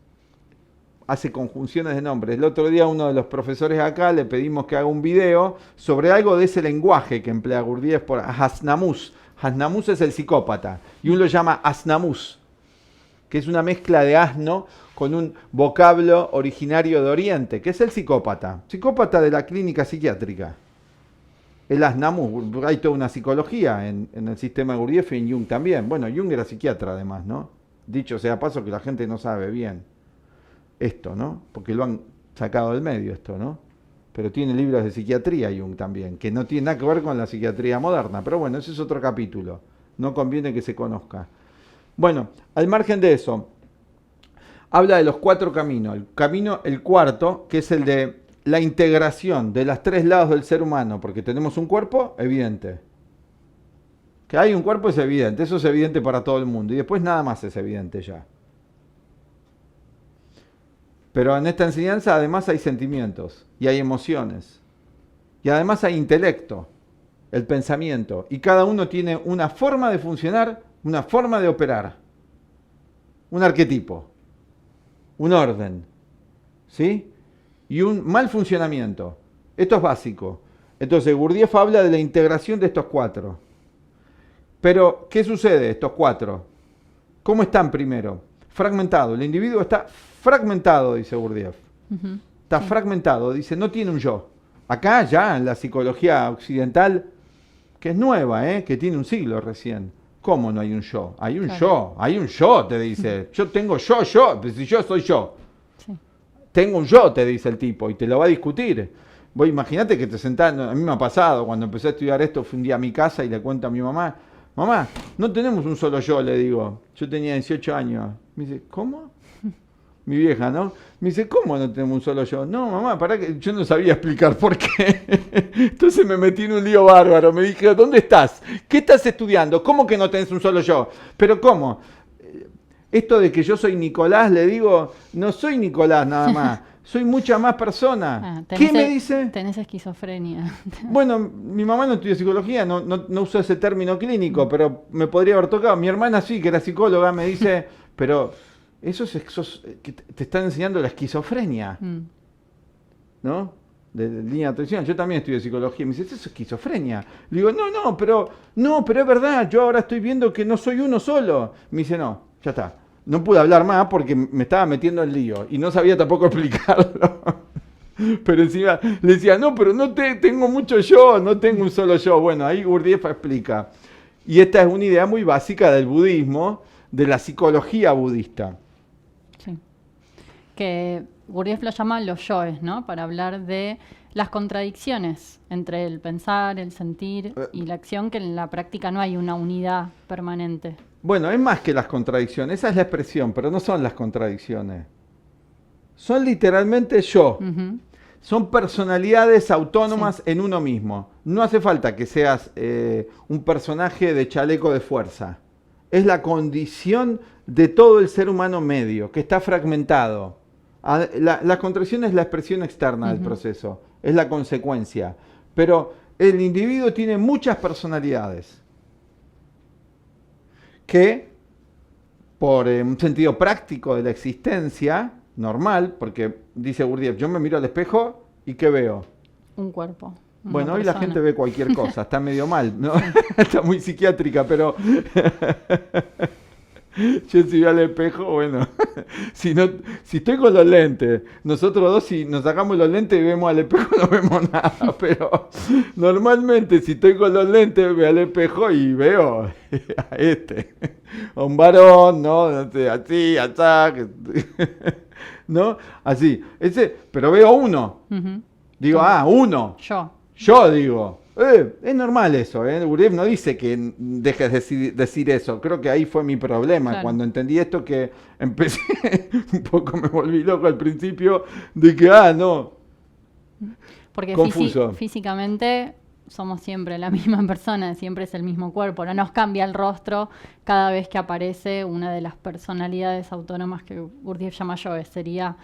hace conjunciones de nombres. El otro día uno de los profesores acá le pedimos que haga un video sobre algo de ese lenguaje que emplea Gurdjieff por Hasnamus. Hasnamus es el psicópata y uno lo llama Asnamus, que es una mezcla de asno con un vocablo originario de Oriente, que es el psicópata de la clínica psiquiátrica. El Asnamus, hay toda una psicología en el sistema de Gurdjieff y en Jung también. Bueno, Jung era psiquiatra además, ¿no? Dicho sea paso que la gente no sabe bien esto, ¿no? Porque lo han sacado del medio esto, ¿no? Pero tiene libros de psiquiatría Jung también, que no tiene nada que ver con la psiquiatría moderna. Pero bueno, ese es otro capítulo. No conviene que se conozca. Bueno, al margen de eso, habla de los 4 caminos. El cuarto, que es el de la integración de los 3 lados del ser humano, porque tenemos un cuerpo, evidente. Que hay un cuerpo es evidente, eso es evidente para todo el mundo. Y después nada más es evidente ya. Pero en esta enseñanza además hay sentimientos y hay emociones. Y además hay intelecto, el pensamiento. Y cada uno tiene una forma de funcionar, una forma de operar. Un arquetipo, un orden, ¿sí? Y un mal funcionamiento. Esto es básico. Entonces Gurdjieff habla de la integración de estos 4. Pero, ¿qué sucede estos 4? ¿Cómo están primero? Fragmentado. El individuo está fragmentado, dice Gurdjieff. Está fragmentado, dice, no tiene un yo. Acá ya en la psicología occidental, que es nueva, que tiene un siglo recién. ¿Cómo no hay un yo? Hay un yo, te dice. Yo tengo yo, pues si yo soy yo. Sí. Tengo un yo, te dice el tipo, y te lo va a discutir. Vos imaginate que te sentás, a mí me ha pasado, cuando empecé a estudiar esto, fui un día a mi casa y le cuento a mi mamá, mamá, no tenemos un solo yo, le digo. Yo tenía 18 años. Me dice, ¿cómo? Mi vieja, ¿no? Me dice, ¿cómo no tenemos un solo yo? No, mamá, pará que yo no sabía explicar por qué. Entonces me metí en un lío bárbaro. Me dije, ¿dónde estás? ¿Qué estás estudiando? ¿Cómo que no tenés un solo yo? ¿Pero cómo? Esto de que yo soy Nicolás, le digo, no soy Nicolás nada más. Soy mucha más persona. ¿Qué me dice? Tenés esquizofrenia. Bueno, mi mamá no estudió psicología, no usó ese término clínico, pero me podría haber tocado. Mi hermana sí, que era psicóloga, me dice, pero eso que te están enseñando la esquizofrenia, ¿no? De línea de atención. Yo también estudié psicología. Me dice, ¿eso es esquizofrenia? Le digo, no, pero es verdad, yo ahora estoy viendo que no soy uno solo. Me dice, no, ya está. No pude hablar más porque me estaba metiendo en lío y no sabía tampoco explicarlo. Pero encima le decía, no, pero tengo mucho yo, no tengo un solo yo. Bueno, ahí Gurdjieff explica. Y esta es una idea muy básica del budismo, de la psicología budista. Sí. Que Gurdjieff lo llama los yoes, ¿no? Para hablar de las contradicciones entre el pensar, el sentir y la acción, que en la práctica no hay una unidad permanente. Bueno, es más que las contradicciones, esa es la expresión, pero no son las contradicciones. Son literalmente yo. Son personalidades autónomas en uno mismo. No hace falta que seas un personaje de chaleco de fuerza. Es la condición de todo el ser humano medio, que está fragmentado. La contracción es la expresión externa del proceso, es la consecuencia. Pero el individuo tiene muchas personalidades que, por un sentido práctico de la existencia, normal, porque dice Gurdjieff, yo me miro al espejo y ¿qué veo? Un cuerpo. Bueno, hoy la gente ve cualquier cosa, está medio mal, ¿no? Está muy psiquiátrica, pero yo si veo al espejo, bueno, si estoy con los lentes, nosotros dos si nos sacamos los lentes y vemos al espejo no vemos nada, pero normalmente si estoy con los lentes veo al espejo y veo a un varón, ¿no? Así, ¿no? Así, pero veo uno, digo, uno. Yo digo, es normal eso, Gurdjieff no dice que dejes de decir eso, creo que ahí fue mi problema, claro. Cuando entendí esto que empecé, un poco me volví loco al principio, de que, no, porque físicamente somos siempre la misma persona, siempre es el mismo cuerpo, no nos cambia el rostro cada vez que aparece una de las personalidades autónomas que Gurdjieff llama yo, sería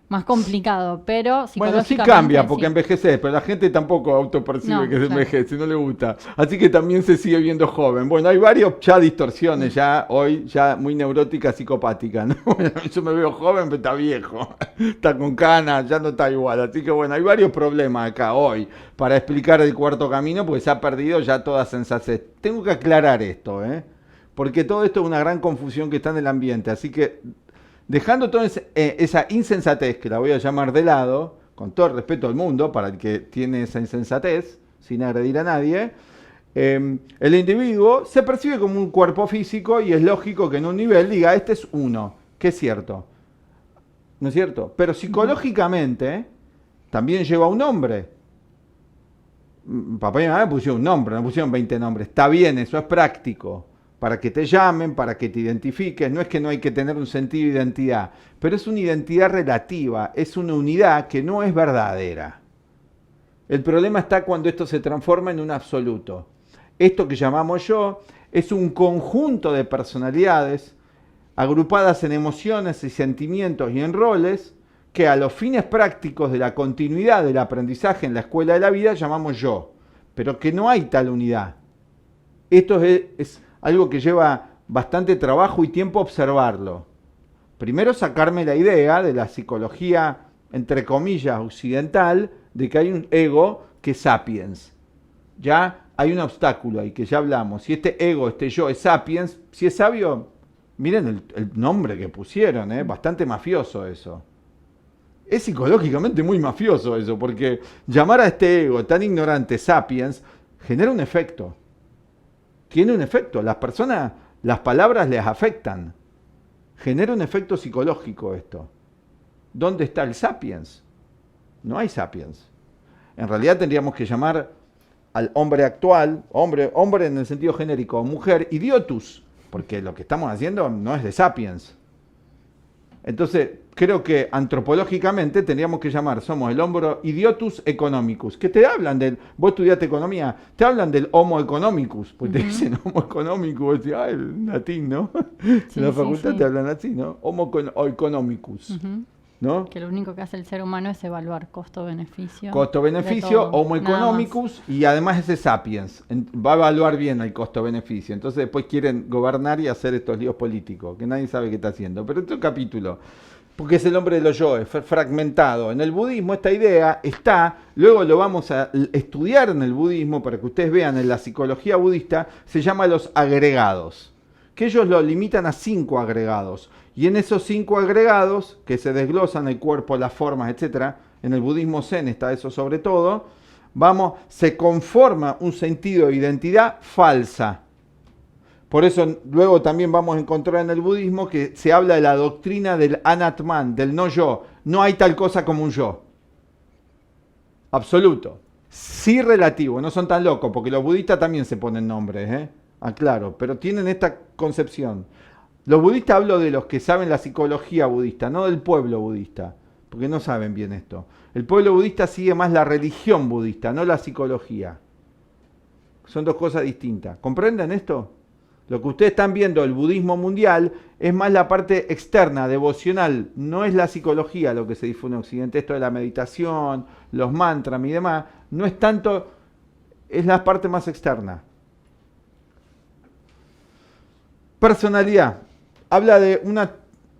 más complicado, pero psicológicamente... Bueno, sí cambia, porque envejeces, pero la gente tampoco autopercibe que se envejece, no le gusta. Así que también se sigue viendo joven. Bueno, hay varios ya distorsiones, hoy muy neuróticas, psicopáticas, ¿no? Bueno, yo me veo joven, pero está viejo, está con canas, ya no está igual. Así que bueno, hay varios problemas acá hoy para explicar el cuarto camino, porque se ha perdido ya toda sensatez. Tengo que aclarar esto, porque todo esto es una gran confusión que está en el ambiente, así que... Dejando toda esa insensatez, que la voy a llamar de lado, con todo el respeto al mundo, para el que tiene esa insensatez, sin agredir a nadie, el individuo se percibe como un cuerpo físico y es lógico que en un nivel diga, este es uno, que es cierto. ¿No es cierto? Pero psicológicamente también lleva un nombre. Papá y mamá pusieron un nombre, no pusieron 20 nombres. Está bien, eso es práctico. Para que te llamen, para que te identifiques. No es que no hay que tener un sentido de identidad, pero es una identidad relativa, es una unidad que no es verdadera. El problema está cuando esto se transforma en un absoluto. Esto que llamamos yo es un conjunto de personalidades agrupadas en emociones y sentimientos y en roles que a los fines prácticos de la continuidad del aprendizaje en la escuela de la vida llamamos yo, pero que no hay tal unidad. Esto es algo que lleva bastante trabajo y tiempo observarlo. Primero sacarme la idea de la psicología, entre comillas, occidental, de que hay un ego que es sapiens. Ya hay un obstáculo ahí, que ya hablamos. Si este ego, este yo, es sapiens, si es sabio, miren el nombre que pusieron, bastante mafioso eso. Es psicológicamente muy mafioso eso, porque llamar a este ego tan ignorante sapiens genera un efecto. Tiene un efecto. Las personas, las palabras les afectan. Genera un efecto psicológico esto. ¿Dónde está el sapiens? No hay sapiens. En realidad tendríamos que llamar al hombre actual, hombre en el sentido genérico, mujer, idiotus, porque lo que estamos haciendo no es de sapiens. Entonces, creo que antropológicamente tendríamos que llamar, somos el homo idiotus economicus, que te hablan del, vos estudiaste economía, te hablan del homo economicus, pues te dicen homo economicus, vos decís, el latín, ¿no? Sí, en la facultad te hablan así, ¿no? Homo economicus, ¿no? Que lo único que hace el ser humano es evaluar costo-beneficio. Costo-beneficio, homo economicus, y además ese sapiens, va a evaluar bien el costo-beneficio. Entonces después quieren gobernar y hacer estos líos políticos, que nadie sabe qué está haciendo. Pero este capítulo... porque es el hombre de los yoes, fragmentado. En el budismo esta idea está, luego lo vamos a estudiar en el budismo para que ustedes vean en la psicología budista, se llama los agregados, que ellos lo limitan a 5 agregados. Y en esos 5 agregados, que se desglosan el cuerpo, las formas, etc., en el budismo zen está eso sobre todo, se conforma un sentido de identidad falsa. Por eso luego también vamos a encontrar en el budismo que se habla de la doctrina del anatman, del no yo. No hay tal cosa como un yo. Absoluto. Sí relativo, no son tan locos, porque los budistas también se ponen nombres, aclaro, pero tienen esta concepción. Los budistas hablo de los que saben la psicología budista, no del pueblo budista. porque no saben bien esto. El pueblo budista sigue más la religión budista, no la psicología. Son dos cosas distintas. ¿Comprenden esto? Lo que ustedes están viendo, el budismo mundial, es más la parte externa, devocional. No es la psicología lo que se difunde en Occidente. Esto de la meditación, los mantras y demás, no es tanto, es la parte más externa. Personalidad. Habla de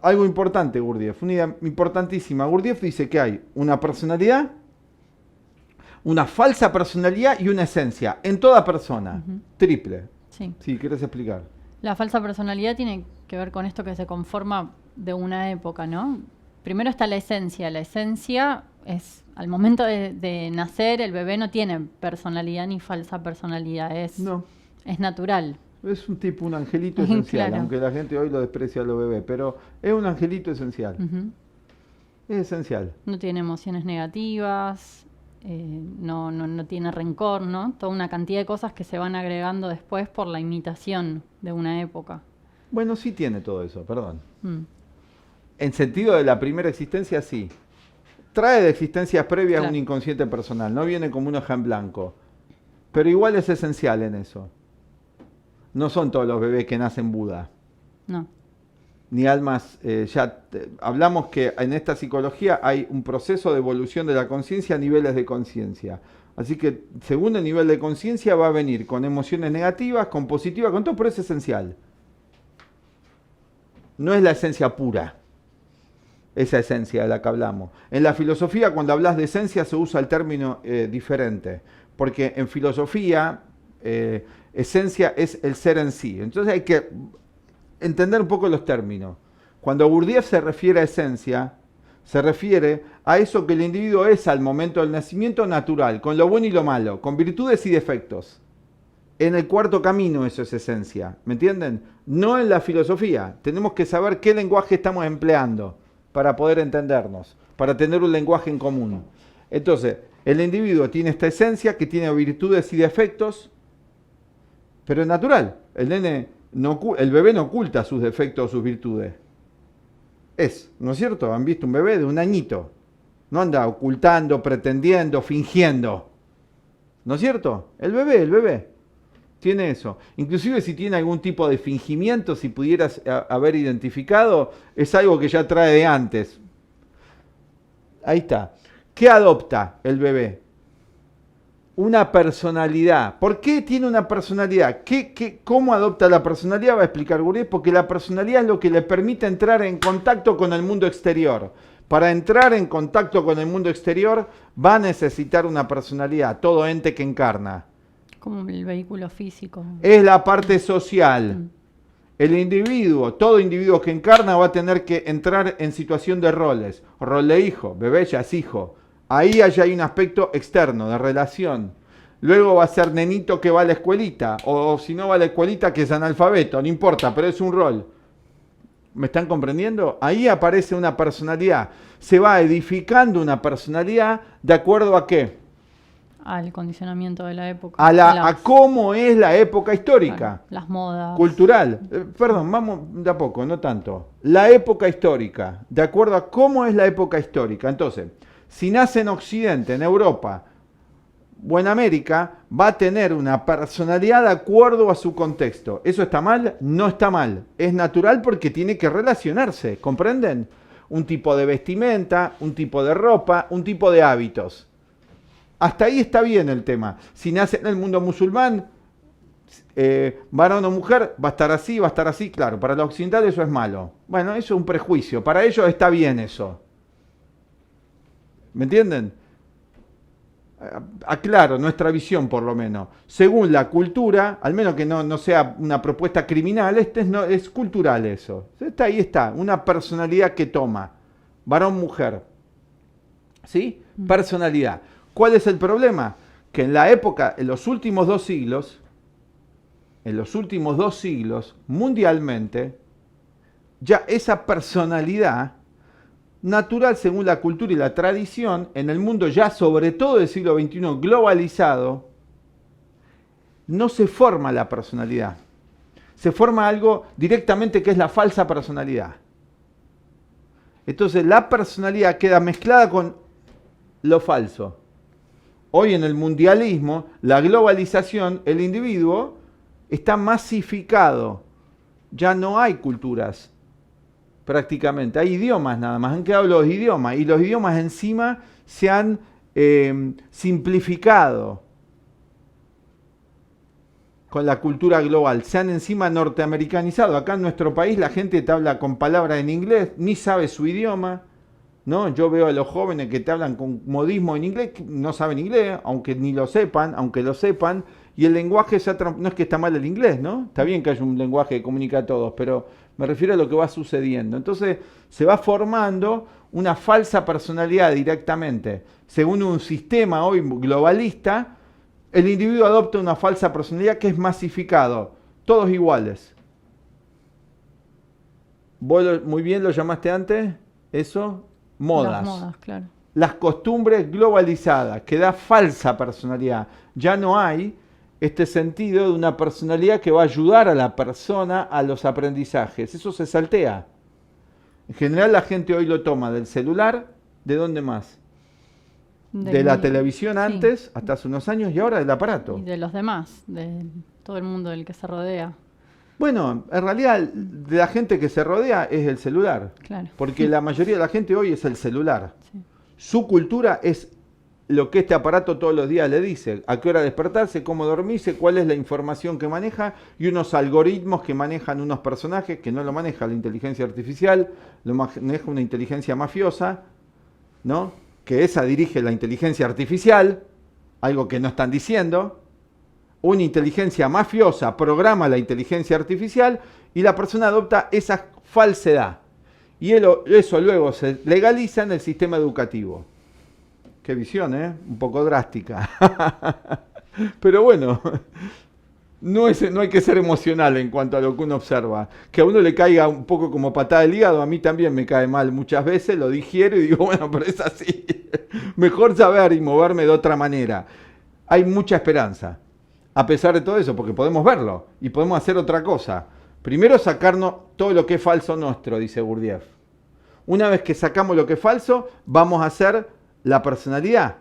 algo importante, Gurdjieff, una idea importantísima. Gurdjieff dice que hay una personalidad, una falsa personalidad y una esencia en toda persona. Triple. Sí, ¿quieres explicar? La falsa personalidad tiene que ver con esto que se conforma de una época, ¿no? Primero está la esencia. La esencia es, al momento de nacer, el bebé no tiene personalidad ni falsa personalidad, es natural. Es un tipo, un angelito esencial, claro. Aunque la gente hoy lo desprecia a los bebés, pero es un angelito esencial. Es esencial. No tiene emociones negativas, no tiene rencor, ¿no? Toda una cantidad de cosas que se van agregando después por la imitación de una época. Bueno, sí tiene todo eso, perdón. En sentido de la primera existencia, sí. Trae de existencias previas un inconsciente personal, no viene como un hoja en blanco. Pero igual es esencial en eso. No son todos los bebés que nacen Buda. No. Ni almas, hablamos que en esta psicología hay un proceso de evolución de la conciencia a niveles de conciencia. Así que según el nivel de conciencia va a venir con emociones negativas, con positivas, con todo, pero es esencial. No es la esencia pura, esa esencia de la que hablamos. En la filosofía, cuando hablas de esencia, se usa el término diferente, porque en filosofía esencia es el ser en sí. Entonces hay que entender un poco los términos. Cuando Gurdjieff se refiere a esencia, se refiere a eso que el individuo es al momento del nacimiento natural, con lo bueno y lo malo, con virtudes y defectos. En el cuarto camino eso es esencia, ¿me entienden? No en la filosofía. Tenemos que saber qué lenguaje estamos empleando para poder entendernos, para tener un lenguaje en común. Entonces, el individuo tiene esta esencia que tiene virtudes y defectos, pero es natural. El bebé no oculta sus defectos o sus virtudes. ¿No es cierto? Han visto un bebé de un añito. No anda ocultando, pretendiendo, fingiendo. ¿No es cierto? El bebé tiene eso. Inclusive si tiene algún tipo de fingimiento, si pudieras haber identificado, es algo que ya trae de antes. Ahí está. ¿Qué adopta el bebé? Una personalidad. ¿Por qué tiene una personalidad? ¿Cómo adopta la personalidad? Va a explicar Gurdjieff, porque la personalidad es lo que le permite entrar en contacto con el mundo exterior. Para entrar en contacto con el mundo exterior va a necesitar una personalidad, todo ente que encarna. Como el vehículo físico. Es la parte social. El individuo, todo individuo que encarna va a tener que entrar en situación de roles. Rol de hijo, bebé ya es hijo. Ahí allá hay un aspecto externo, de relación. Luego va a ser nenito que va a la escuelita, o si no va a la escuelita que es analfabeto, no importa, pero es un rol. ¿Me están comprendiendo? Ahí aparece una personalidad. Se va edificando una personalidad de acuerdo a qué. Al condicionamiento de la época. A cómo es la época histórica. Claro, las modas. Cultural. Perdón, vamos de a poco, no tanto. La época histórica, de acuerdo a cómo es la época histórica. Entonces, si nace en Occidente, en Europa o en América, va a tener una personalidad de acuerdo a su contexto. ¿Eso está mal? No está mal. Es natural porque tiene que relacionarse, ¿comprenden? Un tipo de vestimenta, un tipo de ropa, un tipo de hábitos. Hasta ahí está bien el tema. Si nace en el mundo musulmán, varón o mujer, va a estar así, claro. Para los occidentales eso es malo. Bueno, eso es un prejuicio. Para ellos está bien eso. ¿Me entienden? Aclaro nuestra visión por lo menos. Según la cultura, al menos que no sea una propuesta criminal, es cultural eso. Ahí está, una personalidad que toma. Varón-mujer. ¿Sí? Personalidad. ¿Cuál es el problema? Que en la época, en los últimos 2 siglos, mundialmente, ya esa personalidad natural según la cultura y la tradición, en el mundo ya sobre todo del siglo XXI globalizado, no se forma la personalidad. Se forma algo directamente que es la falsa personalidad. Entonces la personalidad queda mezclada con lo falso. Hoy en el mundialismo, la globalización, el individuo está masificado. Ya no hay culturas, prácticamente. Hay idiomas nada más. Han quedado los idiomas. Y los idiomas encima se han simplificado con la cultura global. Se han encima norteamericanizado. Acá en nuestro país la gente te habla con palabras en inglés, ni sabe su idioma. ¿No? Yo veo a los jóvenes que te hablan con modismo en inglés, que no saben inglés, aunque ni lo sepan, aunque lo sepan, y el lenguaje no es que está mal el inglés, ¿no? Está bien que haya un lenguaje que comunica a todos, pero me refiero a lo que va sucediendo. Entonces se va formando una falsa personalidad directamente. Según un sistema hoy globalista, el individuo adopta una falsa personalidad que es masificado, todos iguales. ¿Vos muy bien lo llamaste antes? ¿Eso? Modas. Las modas, claro. Las costumbres globalizadas, que da falsa personalidad. Ya no hay este sentido de una personalidad que va a ayudar a la persona a los aprendizajes. Eso se saltea. En general la gente hoy lo toma del celular, ¿de dónde más? De la televisión antes, sí, hasta hace unos años, y ahora del aparato. Y de los demás, de todo el mundo del que se rodea. Bueno, en realidad de la gente que se rodea es el celular. Claro. Porque la mayoría de la gente hoy es el celular. Sí. Su cultura es lo que este aparato todos los días le dice. A qué hora despertarse, cómo dormirse, cuál es la información que maneja y unos algoritmos que manejan unos personajes que no lo maneja la inteligencia artificial, lo maneja una inteligencia mafiosa, ¿no? Que esa dirige la inteligencia artificial, algo que no están diciendo. Una inteligencia mafiosa programa la inteligencia artificial y la persona adopta esa falsedad. Y eso luego se legaliza en el sistema educativo. Qué visión, ¿eh? Un poco drástica. Pero bueno, no hay que ser emocional en cuanto a lo que uno observa. Que a uno le caiga un poco como patada del hígado, a mí también me cae mal muchas veces, lo digiero y digo, bueno, pero es así. Mejor saber y moverme de otra manera. Hay mucha esperanza. A pesar de todo eso, porque podemos verlo y podemos hacer otra cosa. Primero sacarnos todo lo que es falso nuestro, dice Gurdjieff. Una vez que sacamos lo que es falso, vamos a hacer la personalidad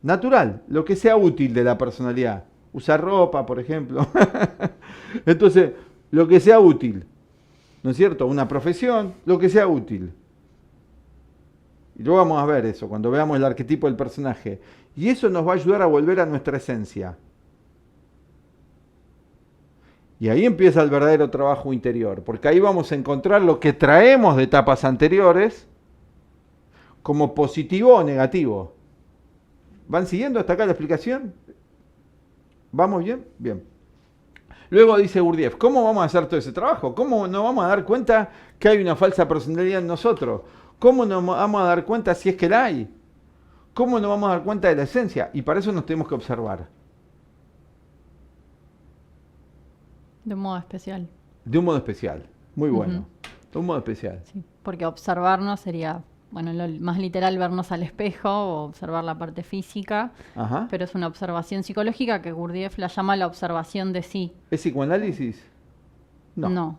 natural, lo que sea útil de la personalidad. Usar ropa, por ejemplo. Entonces, lo que sea útil, ¿no es cierto? Una profesión, lo que sea útil. Y luego vamos a ver eso, cuando veamos el arquetipo del personaje. Y eso nos va a ayudar a volver a nuestra esencia. Y ahí empieza el verdadero trabajo interior, porque ahí vamos a encontrar lo que traemos de etapas anteriores como positivo o negativo. ¿Van siguiendo hasta acá la explicación? ¿Vamos bien? Bien. Luego dice Gurdjieff, ¿cómo vamos a hacer todo ese trabajo? ¿Cómo nos vamos a dar cuenta que hay una falsa personalidad en nosotros? ¿Cómo nos vamos a dar cuenta si es que la hay? ¿Cómo nos vamos a dar cuenta de la esencia? Y para eso nos tenemos que observar. De un modo especial. De un modo especial. Muy bueno. De un modo especial. Sí, porque observarnos sería, bueno, lo más literal, vernos al espejo o observar la parte física. Ajá. Pero es una observación psicológica que Gurdjieff la llama la observación de sí. ¿Es psicoanálisis? No.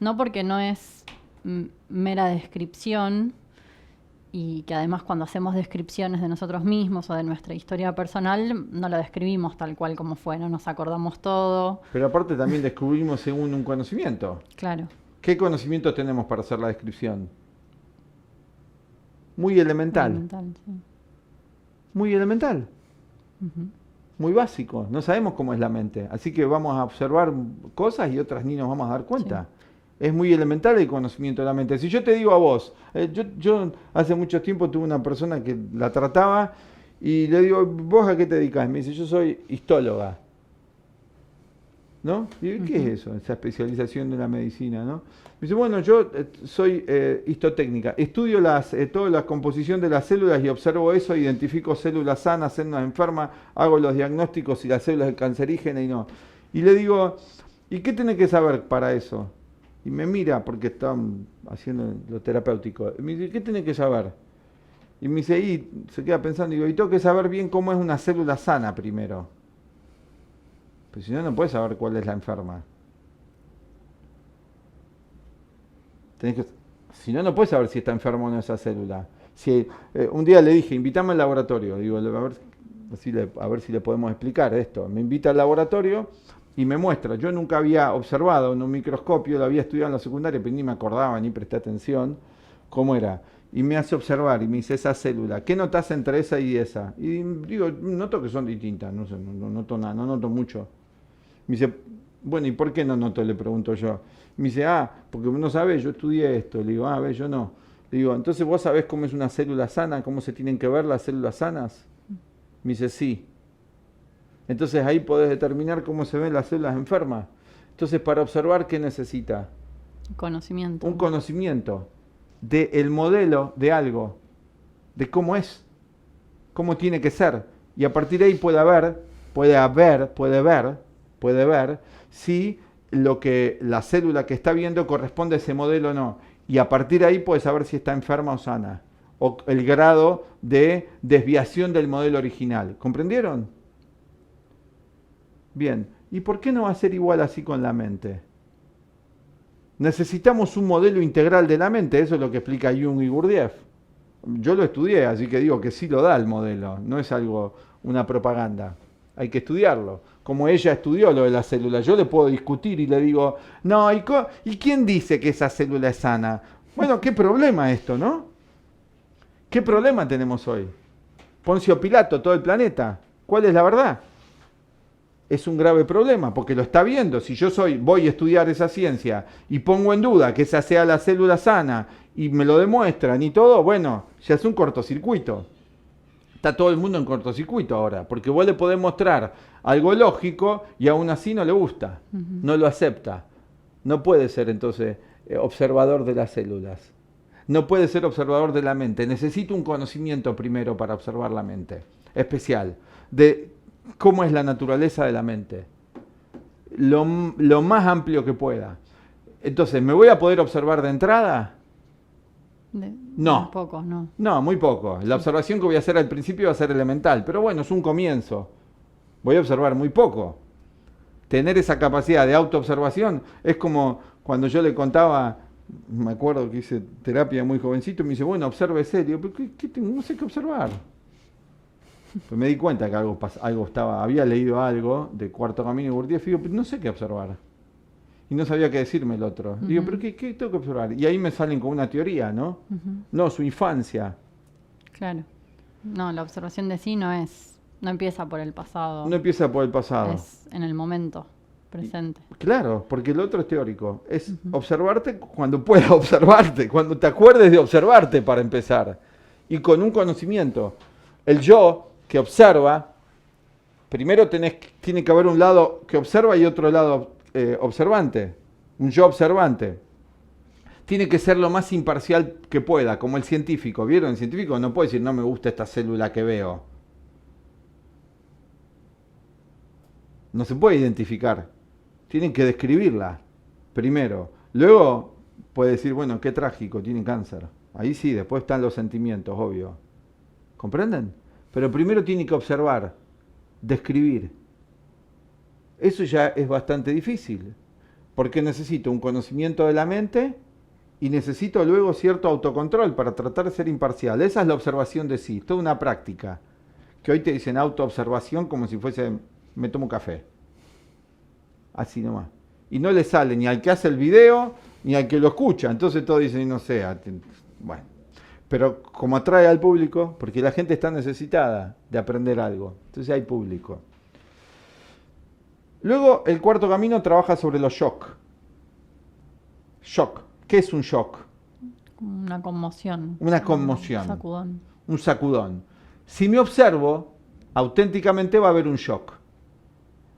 No, porque no es mera descripción. Y que además cuando hacemos descripciones de nosotros mismos o de nuestra historia personal, no la describimos tal cual como fue, no nos acordamos todo. Pero aparte también descubrimos según un conocimiento. Claro. ¿Qué conocimiento tenemos para hacer la descripción? Muy elemental. Sí. Muy elemental. Muy básico. No sabemos cómo es la mente. Así que vamos a observar cosas y otras ni nos vamos a dar cuenta. Sí. Es muy elemental el conocimiento de la mente. Si yo te digo a vos, yo hace mucho tiempo tuve una persona que la trataba y le digo, ¿vos a qué te dedicas? Me dice, yo soy históloga. ¿No? Y ¿qué es eso? Esa especialización de la medicina, ¿no? Me dice, bueno, yo soy histotécnica. Estudio toda la composición de las células y observo eso, identifico células sanas, células enfermas, hago los diagnósticos y las células cancerígenas y no. Y le digo, ¿y qué tenés que saber para eso? Y me mira porque están haciendo lo terapéutico. Y me dice, ¿qué tenés que saber? Y me dice, y se queda pensando, y digo, y tengo que saber bien cómo es una célula sana primero. Pues si no, no puedes saber cuál es la enferma. Si no, no puedes saber si está enfermo o no esa célula. Si, un día le dije, invítame al laboratorio. Digo, a ver si le podemos explicar esto. Me invita al laboratorio y me muestra. Yo nunca había observado en un microscopio, lo había estudiado en la secundaria, pero ni me acordaba, ni presté atención cómo era. Y me hace observar y me dice, esa célula, ¿qué notas entre esa y esa? Y digo, noto que son distintas, no sé, no noto nada, no noto mucho. Me dice, bueno, ¿y por qué no noto? Le pregunto yo. Me dice, porque no sabés, yo estudié esto. Le digo, ve, yo no. Le digo, entonces vos sabés cómo es una célula sana, cómo se tienen que ver las células sanas. Me dice, sí. Entonces ahí podés determinar cómo se ven las células enfermas. Entonces, para observar, ¿qué necesita? Conocimiento. Un conocimiento del modelo de algo, de cómo es, cómo tiene que ser. Y a partir de ahí puede ver si lo que la célula que está viendo corresponde a ese modelo o no. Y a partir de ahí puede saber si está enferma o sana, o el grado de desviación del modelo original. ¿Comprendieron? Bien, ¿y por qué no va a ser igual así con la mente? Necesitamos un modelo integral de la mente, eso es lo que explica Jung y Gurdjieff. Yo lo estudié, así que digo que sí lo da el modelo, no es algo, una propaganda. Hay que estudiarlo. Como ella estudió lo de la célula, yo le puedo discutir y le digo, no, ¿y quién dice que esa célula es sana? Bueno, qué problema esto, ¿no? ¿Qué problema tenemos hoy? Poncio Pilato, todo el planeta. ¿Cuál es la verdad? Es un grave problema, porque lo está viendo. Si yo voy a estudiar esa ciencia y pongo en duda que esa sea la célula sana y me lo demuestran y todo, bueno, ya es un cortocircuito. Está todo el mundo en cortocircuito ahora, porque vos le podés mostrar algo lógico y aún así no le gusta, no lo acepta. No puede ser entonces observador de las células. No puede ser observador de la mente. Necesito un conocimiento primero para observar la mente, especial, de cómo es la naturaleza de la mente. Lo más amplio que pueda. Entonces, ¿me voy a poder observar de entrada? No. Muy poco, no. No, muy poco. La observación que voy a hacer al principio va a ser elemental, pero bueno, es un comienzo. Voy a observar muy poco. Tener esa capacidad de autoobservación es como cuando yo le contaba, me acuerdo que hice terapia muy jovencito, y me dice, bueno, obsérvese. Digo, ¿pero qué tengo? No sé qué observar. Pues me di cuenta que algo estaba, había leído algo de Cuarto Camino y Gurdjieff, y digo, no sé qué observar. Y no sabía qué decirme el otro. Digo, ¿pero qué tengo que observar? Y ahí me salen con una teoría, ¿no? No, su infancia. Claro. No, la observación de sí no empieza por el pasado. No empieza por el pasado. Es en el momento presente. Claro, porque el otro es teórico. Es observarte cuando puedas observarte, cuando te acuerdes de observarte para empezar. Y con un conocimiento. El yo que observa, primero tiene que haber un lado que observa y otro lado observante, un yo observante. Tiene que ser lo más imparcial que pueda, como el científico. ¿Vieron? El científico no puede decir, no me gusta esta célula que veo. No se puede identificar. Tienen que describirla primero. Luego puede decir, bueno, qué trágico, tiene cáncer. Ahí sí, después están los sentimientos, obvio. ¿Comprenden? Pero primero tiene que observar, describir. Eso ya es bastante difícil, porque necesito un conocimiento de la mente y necesito luego cierto autocontrol para tratar de ser imparcial. Esa es la observación de sí, toda una práctica. Que hoy te dicen autoobservación como si fuese, me tomo un café. Así nomás. Y no le sale ni al que hace el video, ni al que lo escucha. Entonces todos dicen, no sé, bueno. Pero como atrae al público, porque la gente está necesitada de aprender algo. Entonces hay público. Luego, el Cuarto Camino trabaja sobre los shock. Shock. ¿Qué es un shock? Una conmoción. Una conmoción. Un sacudón. Un sacudón. Si me observo, auténticamente va a haber un shock.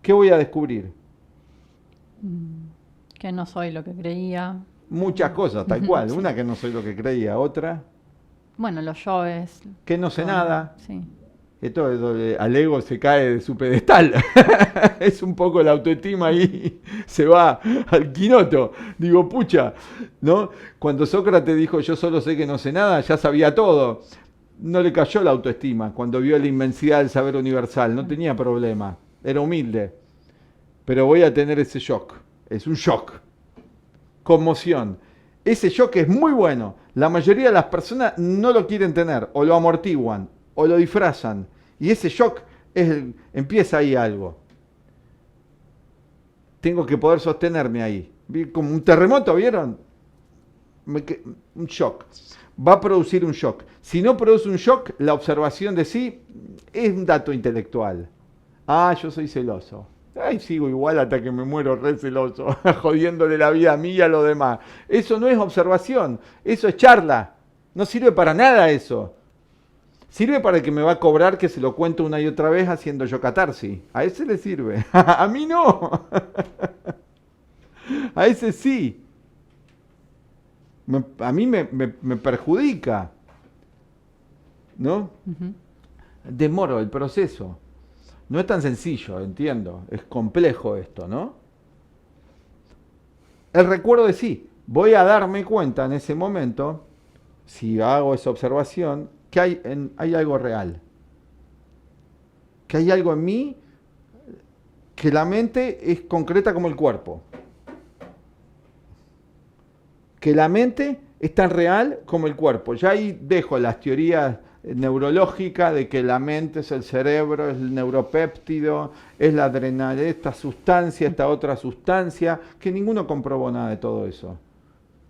¿Qué voy a descubrir? Que no soy lo que creía. Muchas cosas, tal cual. Sí. Una, que no soy lo que creía. Otra. Bueno, los yoes. Que no sé nada. Sí. Esto al ego se cae de su pedestal. Es un poco la autoestima ahí, se va al quinoto. Digo, pucha, ¿no? Cuando Sócrates dijo, yo solo sé que no sé nada, ya sabía todo. No le cayó la autoestima cuando vio la inmensidad del saber universal. No tenía problema, era humilde. Pero voy a tener ese shock. Es un shock. Conmoción. Ese shock es muy bueno. La mayoría de las personas no lo quieren tener, o lo amortiguan, o lo disfrazan. Y ese shock empieza ahí algo. Tengo que poder sostenerme ahí. Como un terremoto, ¿vieron? Un shock. Va a producir un shock. Si no produce un shock, la observación de sí es un dato intelectual. Ah, yo soy celoso. Ay, sigo igual hasta que me muero re celoso, jodiéndole la vida a mí y a los demás. Eso no es observación, eso es charla. No sirve para nada eso. Sirve para el que me va a cobrar que se lo cuento una y otra vez haciendo yo catarsis. A ese le sirve. A mí no. A ese sí. A mí me perjudica. ¿No? Demoro el proceso. No es tan sencillo, entiendo. Es complejo esto, ¿no? El recuerdo de sí. Voy a darme cuenta en ese momento, si hago esa observación, que hay algo real. Que hay algo en mí que la mente es concreta como el cuerpo. Que la mente es tan real como el cuerpo. Ya ahí dejo las teorías neurológica de que la mente es el cerebro, es el neuropéptido, es la adrenalina, esta sustancia, esta otra sustancia, que ninguno comprobó nada de todo eso.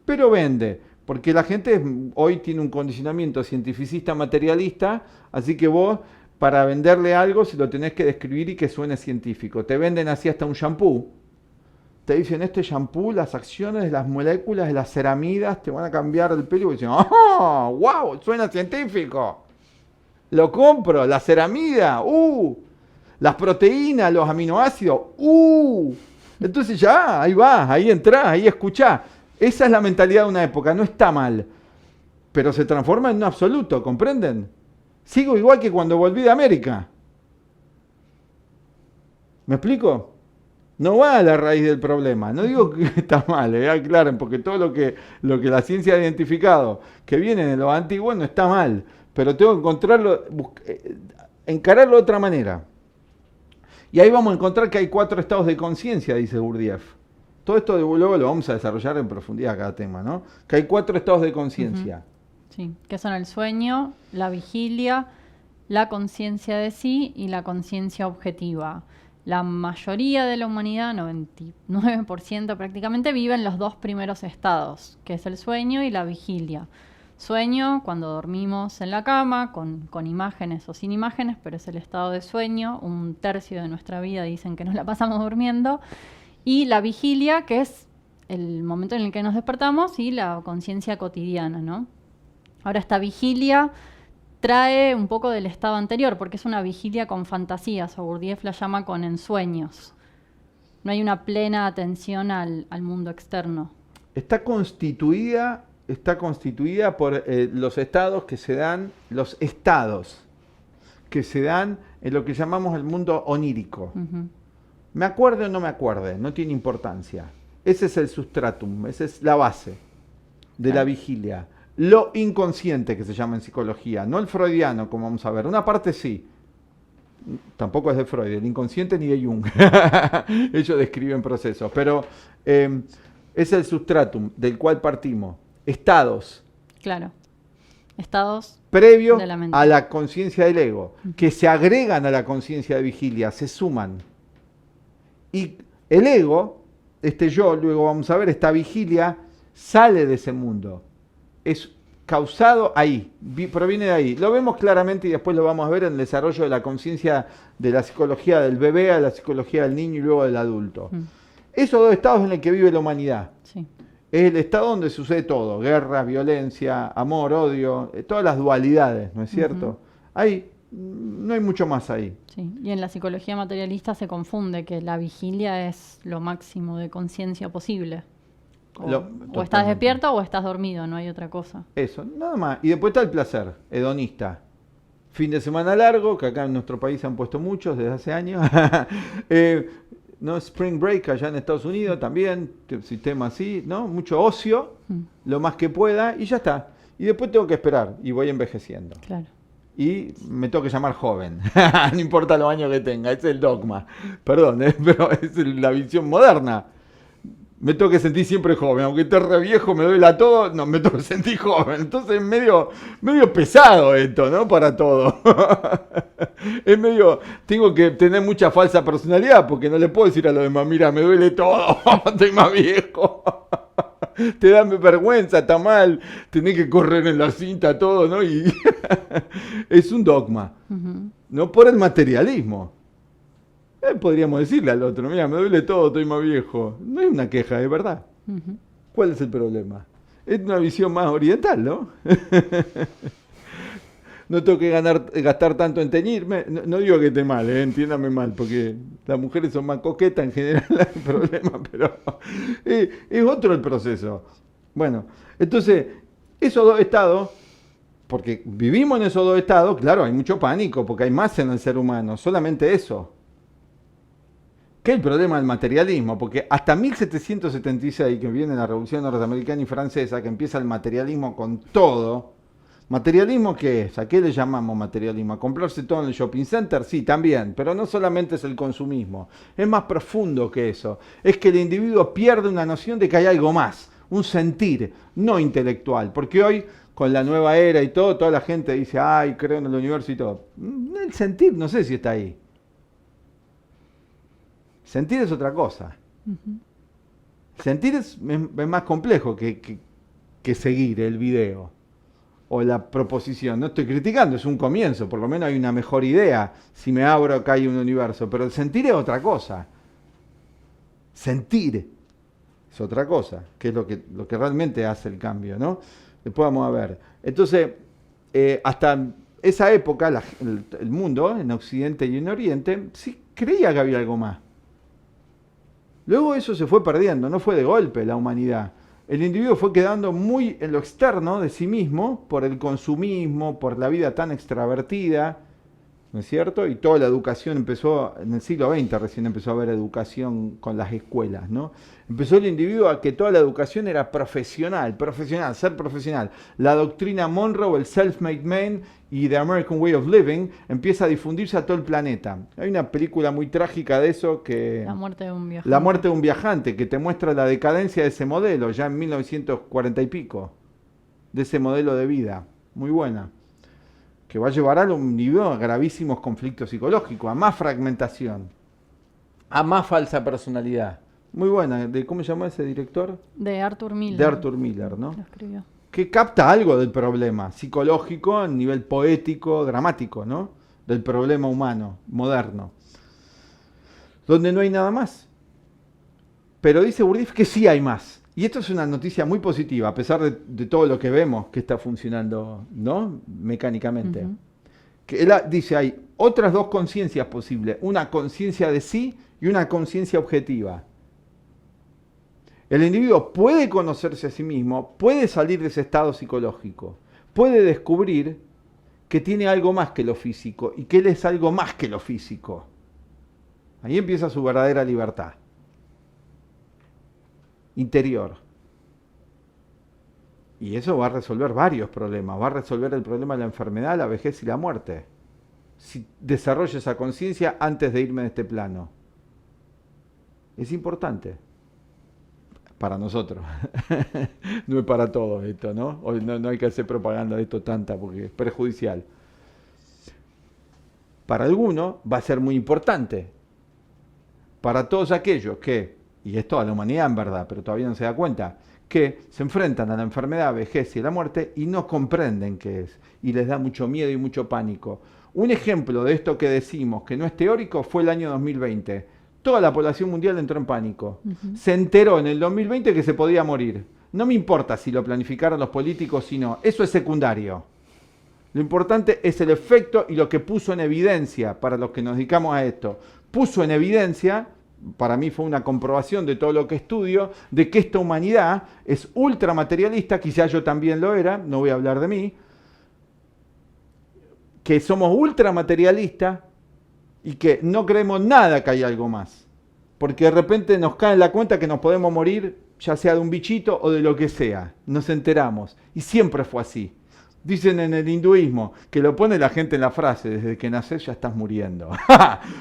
Pero vende, porque la gente hoy tiene un condicionamiento cientificista materialista, así que vos para venderle algo se lo tenés que describir y que suene científico. Te venden así hasta un shampoo. Te dicen, este shampoo, las acciones de las moléculas de las ceramidas te van a cambiar el pelo. Y dicen, ¡oh, wow! Suena científico. Lo compro, la ceramida, las proteínas, los aminoácidos, Entonces ya, ahí va, ahí entrás, ahí escuchás. Esa es la mentalidad de una época, no está mal. Pero se transforma en un absoluto, ¿comprenden? Sigo igual que cuando volví de América. ¿Me explico? No va a la raíz del problema. No digo que está mal, aclaren, porque todo lo que la ciencia ha identificado que viene de lo antiguo no está mal. Pero tengo que encontrarlo, encararlo de otra manera. Y ahí vamos a encontrar que hay 4 estados de conciencia, dice Gurdjieff. Todo esto luego lo vamos a desarrollar en profundidad cada tema, ¿no? Que hay 4 estados de conciencia. Sí, que son el sueño, la vigilia, la conciencia de sí y la conciencia objetiva. La mayoría de la humanidad, 99% prácticamente, vive en los 2 primeros estados, que es el sueño y la vigilia. Sueño cuando dormimos en la cama, con imágenes o sin imágenes, pero es el estado de sueño. 1/3 de nuestra vida dicen que nos la pasamos durmiendo. Y la vigilia, que es el momento en el que nos despertamos, y la conciencia cotidiana, ¿no? Ahora, esta vigilia trae un poco del estado anterior, porque es una vigilia con fantasías, o Gurdjieff la llama con ensueños. No hay una plena atención al mundo externo. Está constituida por los estados que se dan en lo que llamamos el mundo onírico. Me acuerde o no me acuerde, no tiene importancia. Ese es el sustratum, esa es la base de la vigilia. Lo inconsciente, que se llama en psicología, no el freudiano, como vamos a ver. Una parte sí, tampoco es de Freud, el inconsciente ni de Jung. Ellos describen procesos, pero es el sustratum del cual partimos. Estados. Claro. Estados previos a la conciencia del ego, que se agregan a la conciencia de vigilia, se suman. Y el ego, yo, luego vamos a ver, esta vigilia sale de ese mundo. Es causado ahí, proviene de ahí. Lo vemos claramente y después lo vamos a ver en el desarrollo de la conciencia de la psicología del bebé a la psicología del niño y luego del adulto. Esos 2 estados en los que vive la humanidad. Sí. Es el estado donde sucede todo, guerra, violencia, amor, odio, todas las dualidades, ¿no es cierto? Ahí no hay mucho más ahí. Sí, y en la psicología materialista se confunde que la vigilia es lo máximo de conciencia posible. O estás despierto o estás dormido, no hay otra cosa. Eso, nada más. Y después está el placer, hedonista. Fin de semana largo, que acá en nuestro país se han puesto muchos desde hace años. ¿No? Spring break allá en Estados Unidos también, sistema así, ¿no? Mucho ocio, lo más que pueda, y ya está. Y después tengo que esperar, y voy envejeciendo. Claro. Y me tengo que llamar joven, no importa los años que tenga, ese es el dogma. Perdón, pero es la visión moderna. Me tengo que sentir siempre joven, aunque esté re viejo, me duela todo, no, me tengo que sentir joven. Entonces es medio pesado esto, ¿no? Para todo. Es medio, tengo que tener mucha falsa personalidad, porque no le puedo decir a los demás, mira, me duele todo, estoy más viejo. Te da vergüenza, está mal, tenés que correr en la cinta, todo, ¿no? Y es un dogma, no por el materialismo. Podríamos decirle al otro, mira, me duele todo, estoy más viejo. No es una queja, es verdad. ¿Cuál es el problema? Es una visión más oriental, ¿no? No tengo que gastar tanto en teñirme. No digo que esté mal, entiéndame mal, porque las mujeres son más coquetas en general, el problema, pero es otro el proceso. Bueno, entonces, esos dos estados, porque vivimos en esos dos estados, claro, hay mucho pánico, porque hay más en el ser humano, solamente eso. ¿Qué es el problema del materialismo? Porque hasta 1776, que viene la Revolución Norteamericana y Francesa, que empieza el materialismo con todo. ¿Materialismo qué es? ¿A qué le llamamos materialismo? ¿A comprarse todo en el shopping center? Sí, también, pero no solamente es el consumismo, es más profundo que eso. Es que el individuo pierde una noción de que hay algo más, un sentir, no intelectual. Porque hoy, con la nueva era y todo, toda la gente dice, ay, creo en el universo y todo. El sentir, no sé si está ahí. Sentir es otra cosa. Sentir es más complejo que seguir el video o la proposición. No estoy criticando, es un comienzo, por lo menos hay una mejor idea. Si me abro acá hay un universo, pero el sentir es otra cosa. Sentir es otra cosa, que es lo que realmente hace el cambio, ¿no? Después vamos a ver. Entonces, hasta esa época, el mundo, en Occidente y en Oriente, sí creía que había algo más. Luego eso se fue perdiendo, no fue de golpe la humanidad. El individuo fue quedando muy en lo externo de sí mismo por el consumismo, por la vida tan extravertida, ¿no es cierto? Y toda la educación empezó, en el siglo XX recién empezó a haber educación con las escuelas, ¿no? Empezó el individuo a que toda la educación era profesional, ser profesional. La doctrina Monroe, el Self-Made Man y The American Way of Living empieza a difundirse a todo el planeta. Hay una película muy trágica de eso que... La muerte de un viajante. La muerte de un viajante, que te muestra la decadencia de ese modelo, ya en 1940 y pico, de ese modelo de vida. Muy buena. Que va a llevar a un nivel a gravísimos conflictos psicológicos, a más fragmentación, a más falsa personalidad. Muy buena. ¿Cómo se llama ese director? De Arthur Miller. De Arthur Miller, ¿no? Lo escribió. Que capta algo del problema psicológico a nivel poético, dramático, ¿no? Del problema humano, moderno. Donde no hay nada más. Pero dice Bourdieu que sí hay más. Y esto es una noticia muy positiva, a pesar de todo lo que vemos que está funcionando, ¿no? Mecánicamente. Que él dice, hay otras dos conciencias posibles, una conciencia de sí y una conciencia objetiva. El individuo puede conocerse a sí mismo, puede salir de ese estado psicológico, puede descubrir que tiene algo más que lo físico y que él es algo más que lo físico. Ahí empieza su verdadera libertad interior. Y eso va a resolver varios problemas. Va a resolver el problema de la enfermedad, la vejez y la muerte. Si desarrollo esa conciencia antes de irme de este plano. Es importante. Para nosotros. No es para todos esto, ¿no? Hoy no hay que hacer propaganda de esto tanta porque es perjudicial. Para algunos va a ser muy importante. Para todos aquellos que, y es toda la humanidad en verdad, pero todavía no se da cuenta, que se enfrentan a la enfermedad, vejez y la muerte y no comprenden qué es. Y les da mucho miedo y mucho pánico. Un ejemplo de esto que decimos, que no es teórico, fue el año 2020. Toda la población mundial entró en pánico. Se enteró en el 2020 que se podía morir. No me importa si lo planificaron los políticos, sino eso es secundario. Lo importante es el efecto y lo que puso en evidencia para los que nos dedicamos a esto. Puso en evidencia, para mí fue una comprobación de todo lo que estudio, de que esta humanidad es ultramaterialista, quizás yo también lo era, no voy a hablar de mí, que somos ultramaterialistas y que no creemos nada que hay algo más. Porque de repente nos cae en la cuenta que nos podemos morir, ya sea de un bichito o de lo que sea. Nos enteramos. Y siempre fue así. Dicen en el hinduismo, que lo pone la gente en la frase, desde que naces ya estás muriendo.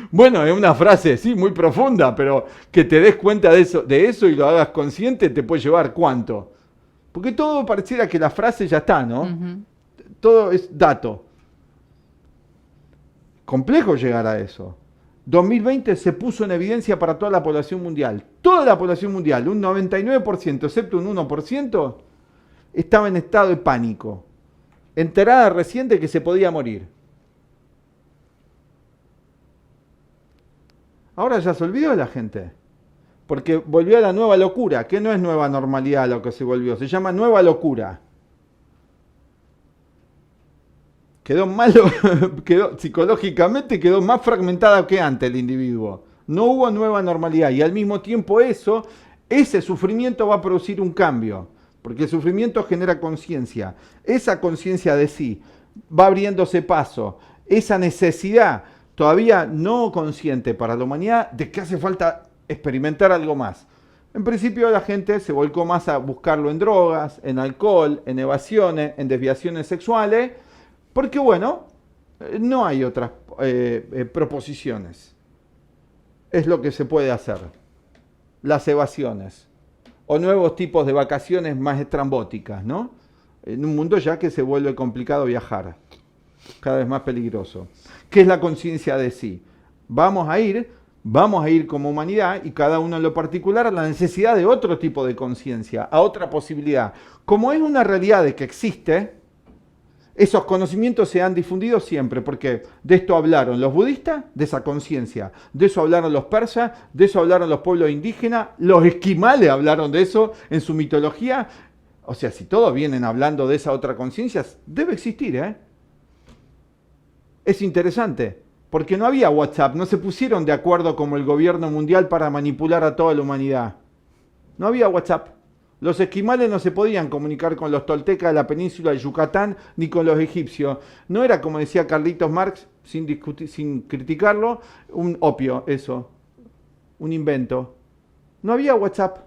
Bueno, es una frase, sí, muy profunda, pero que te des cuenta de eso y lo hagas consciente te puede llevar ¿cuánto? Porque todo pareciera que la frase ya está, ¿no? Todo es dato. Complejo llegar a eso. 2020 se puso en evidencia para toda la población mundial. Toda la población mundial, un 99%, excepto un 1%, estaba en estado de pánico. Enterada recién de que se podía morir. Ahora ya se olvidó de la gente. Porque volvió a la nueva locura, que no es nueva normalidad lo que se volvió, se llama nueva locura. Quedó malo, psicológicamente quedó más fragmentada que antes el individuo. No hubo nueva normalidad y al mismo tiempo ese sufrimiento va a producir un cambio, porque el sufrimiento genera conciencia. Esa conciencia de sí va abriéndose paso, esa necesidad todavía no consciente para la humanidad de que hace falta experimentar algo más. En principio la gente se volcó más a buscarlo en drogas, en alcohol, en evasiones, en desviaciones sexuales, porque bueno, no hay otras proposiciones. Es lo que se puede hacer. Las evasiones. O nuevos tipos de vacaciones más estrambóticas, ¿no? En un mundo ya que se vuelve complicado viajar. Cada vez más peligroso. ¿Qué es la conciencia de sí? Vamos a ir como humanidad y cada uno en lo particular a la necesidad de otro tipo de conciencia, a otra posibilidad. Como es una realidad de que existe, esos conocimientos se han difundido siempre, porque de esto hablaron los budistas, de esa conciencia, de eso hablaron los persas, de eso hablaron los pueblos indígenas, los esquimales hablaron de eso en su mitología. O sea, si todos vienen hablando de esa otra conciencia, debe existir, ¿eh? Es interesante, porque no había WhatsApp, no se pusieron de acuerdo como el gobierno mundial para manipular a toda la humanidad. No había WhatsApp. Los esquimales no se podían comunicar con los toltecas de la península de Yucatán ni con los egipcios. No era, como decía Carlitos Marx, sin criticarlo, un opio, eso, un invento. No había WhatsApp.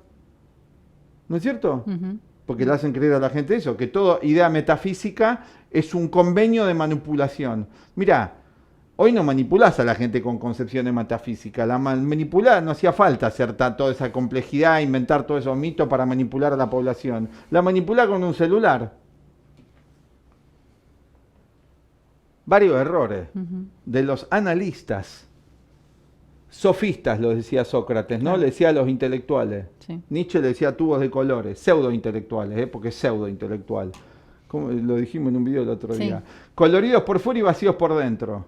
¿No es cierto? Porque le hacen creer a la gente eso, que toda idea metafísica es un convenio de manipulación. Mirá, hoy no manipulás a la gente con concepciones metafísicas. La manipular no hacía falta hacer toda esa complejidad, inventar todos esos mitos para manipular a la población. La manipulás con un celular. Varios errores de los analistas. Sofistas, lo decía Sócrates, ¿no? Claro. Le decía a los intelectuales. Sí. Nietzsche le decía tubos de colores, pseudo-intelectuales, porque es pseudo-intelectual. Como lo dijimos en un video el otro día. Coloridos por fuera y vacíos por dentro.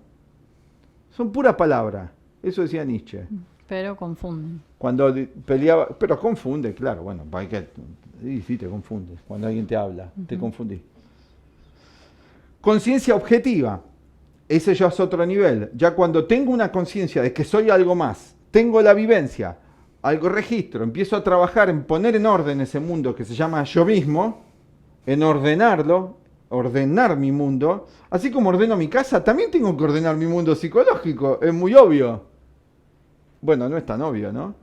Son puras palabras. Eso decía Nietzsche. Pero confunden. Cuando peleaba, pero confunde, claro, bueno, sí, te confundes. Cuando alguien te habla, te confundís. Conciencia objetiva. Ese ya es otro nivel. Ya cuando tengo una conciencia de que soy algo más, tengo la vivencia, algo registro, empiezo a trabajar en poner en orden ese mundo que se llama yo mismo, en ordenarlo, ordenar mi mundo, así como ordeno mi casa, también tengo que ordenar mi mundo psicológico, es muy obvio. Bueno, no es tan obvio, ¿no?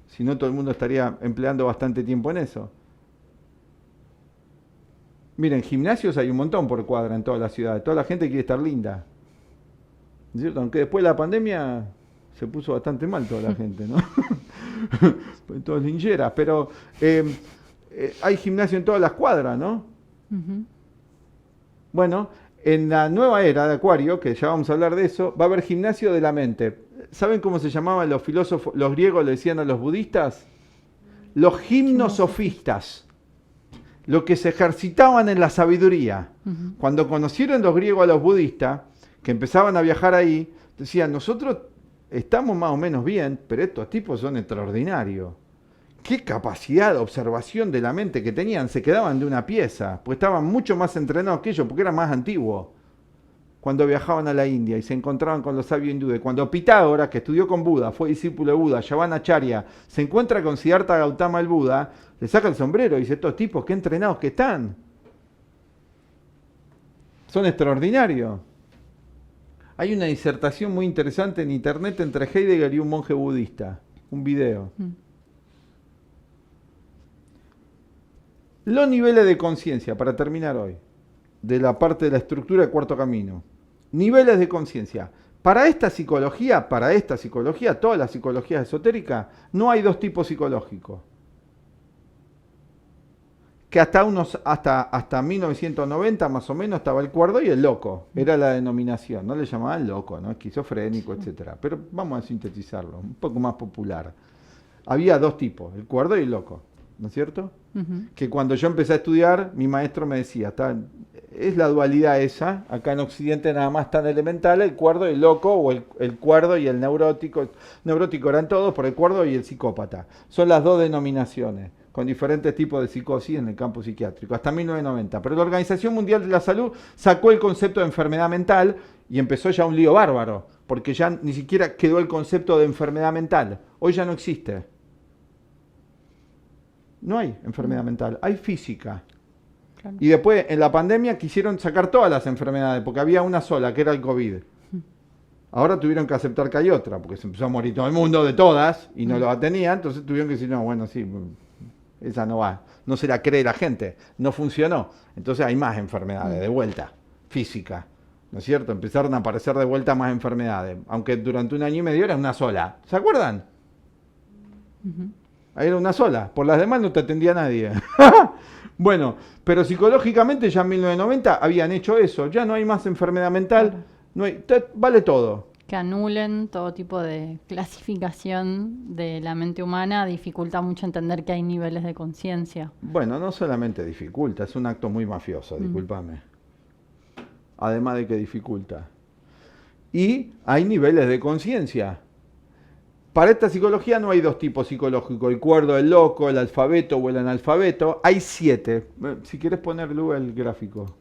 Si no, todo el mundo estaría empleando bastante tiempo en eso. Miren, gimnasios hay un montón por cuadra en toda la ciudad, toda la gente quiere estar linda. ¿Cierto? Aunque después de la pandemia se puso bastante mal toda la gente, ¿no? Todos lincheras, pero hay gimnasio en todas las cuadras, ¿no? Bueno, en la nueva era de Acuario, que ya vamos a hablar de eso, va a haber gimnasio de la mente. ¿Saben cómo se llamaban los filósofos, los griegos le decían a los budistas? Los gimnosofistas, los que se ejercitaban en la sabiduría. Cuando conocieron los griegos a los budistas, que empezaban a viajar ahí, decían, nosotros estamos más o menos bien, pero estos tipos son extraordinarios. Qué capacidad de observación de la mente que tenían, se quedaban de una pieza, pues estaban mucho más entrenados que ellos, porque eran más antiguos. Cuando viajaban a la India y se encontraban con los sabios hindúes, cuando Pitágoras, que estudió con Buda, fue discípulo de Buda, Yavanacharya, se encuentra con Siddhartha Gautama el Buda, le saca el sombrero y dice, estos tipos, qué entrenados que están. Son extraordinarios. Hay una disertación muy interesante en internet entre Heidegger y un monje budista. Un video. Los niveles de conciencia, para terminar hoy. de la parte de la estructura de cuarto camino. Niveles de conciencia. Para esta psicología, toda la psicología esotérica, no hay dos tipos psicológicos. Que hasta 1990 más o menos estaba el cuerdo y el loco. Era la denominación. No le llamaban loco, ¿no? Esquizofrénico, etc. Pero vamos a sintetizarlo, un poco más popular. Había dos tipos, el cuerdo y el loco, ¿no es cierto? Que cuando yo empecé a estudiar, mi maestro me decía, es la dualidad esa, acá en Occidente nada más tan elemental, el cuerdo y el loco, o el cuerdo y el neurótico. Neurótico eran todos, por el cuerdo y el psicópata. Son las dos denominaciones, con diferentes tipos de psicosis en el campo psiquiátrico, hasta 1990. Pero la Organización Mundial de la Salud sacó el concepto de enfermedad mental y empezó ya un lío bárbaro, porque ya ni siquiera quedó el concepto de enfermedad mental. Hoy ya no existe. No hay enfermedad mental, hay física. Claro. Y después, en la pandemia, quisieron sacar todas las enfermedades, porque había una sola, que era el COVID. Ahora tuvieron que aceptar que hay otra, porque se empezó a morir todo el mundo de todas, y no lo tenía, entonces tuvieron que decir, no, bueno, sí, esa no va, no se la cree la gente, no funcionó. Entonces hay más enfermedades, de vuelta, física, ¿no es cierto? Empezaron a aparecer de vuelta más enfermedades, aunque durante 1 año y medio era una sola. ¿Se acuerdan? Ahí era una sola, por las demás no te atendía nadie. Bueno, pero psicológicamente ya en 1990 habían hecho eso, ya no hay más enfermedad mental, no hay, vale todo. Que anulen todo tipo de clasificación de la mente humana dificulta mucho entender que hay niveles de conciencia. Bueno, no solamente dificulta, es un acto muy mafioso, discúlpame. Además de que dificulta. Y hay niveles de conciencia. Para esta psicología no hay dos tipos psicológicos, el cuerdo, el loco, el alfabeto o el analfabeto. Hay 7. Si quieres ponerle el gráfico.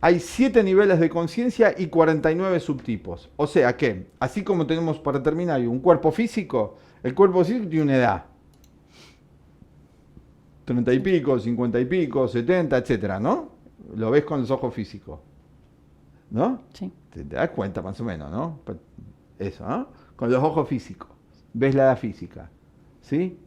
Hay 7 niveles de conciencia y 49 subtipos. O sea que, así como tenemos para terminar un cuerpo físico, el cuerpo físico tiene una edad. 30 y pico, 50 y pico, 70, etcétera, ¿no? Lo ves con los ojos físicos. ¿No? Sí. Te das cuenta más o menos, ¿no? Eso, ¿no? Con los ojos físicos. Ves la edad física. ¿Sí?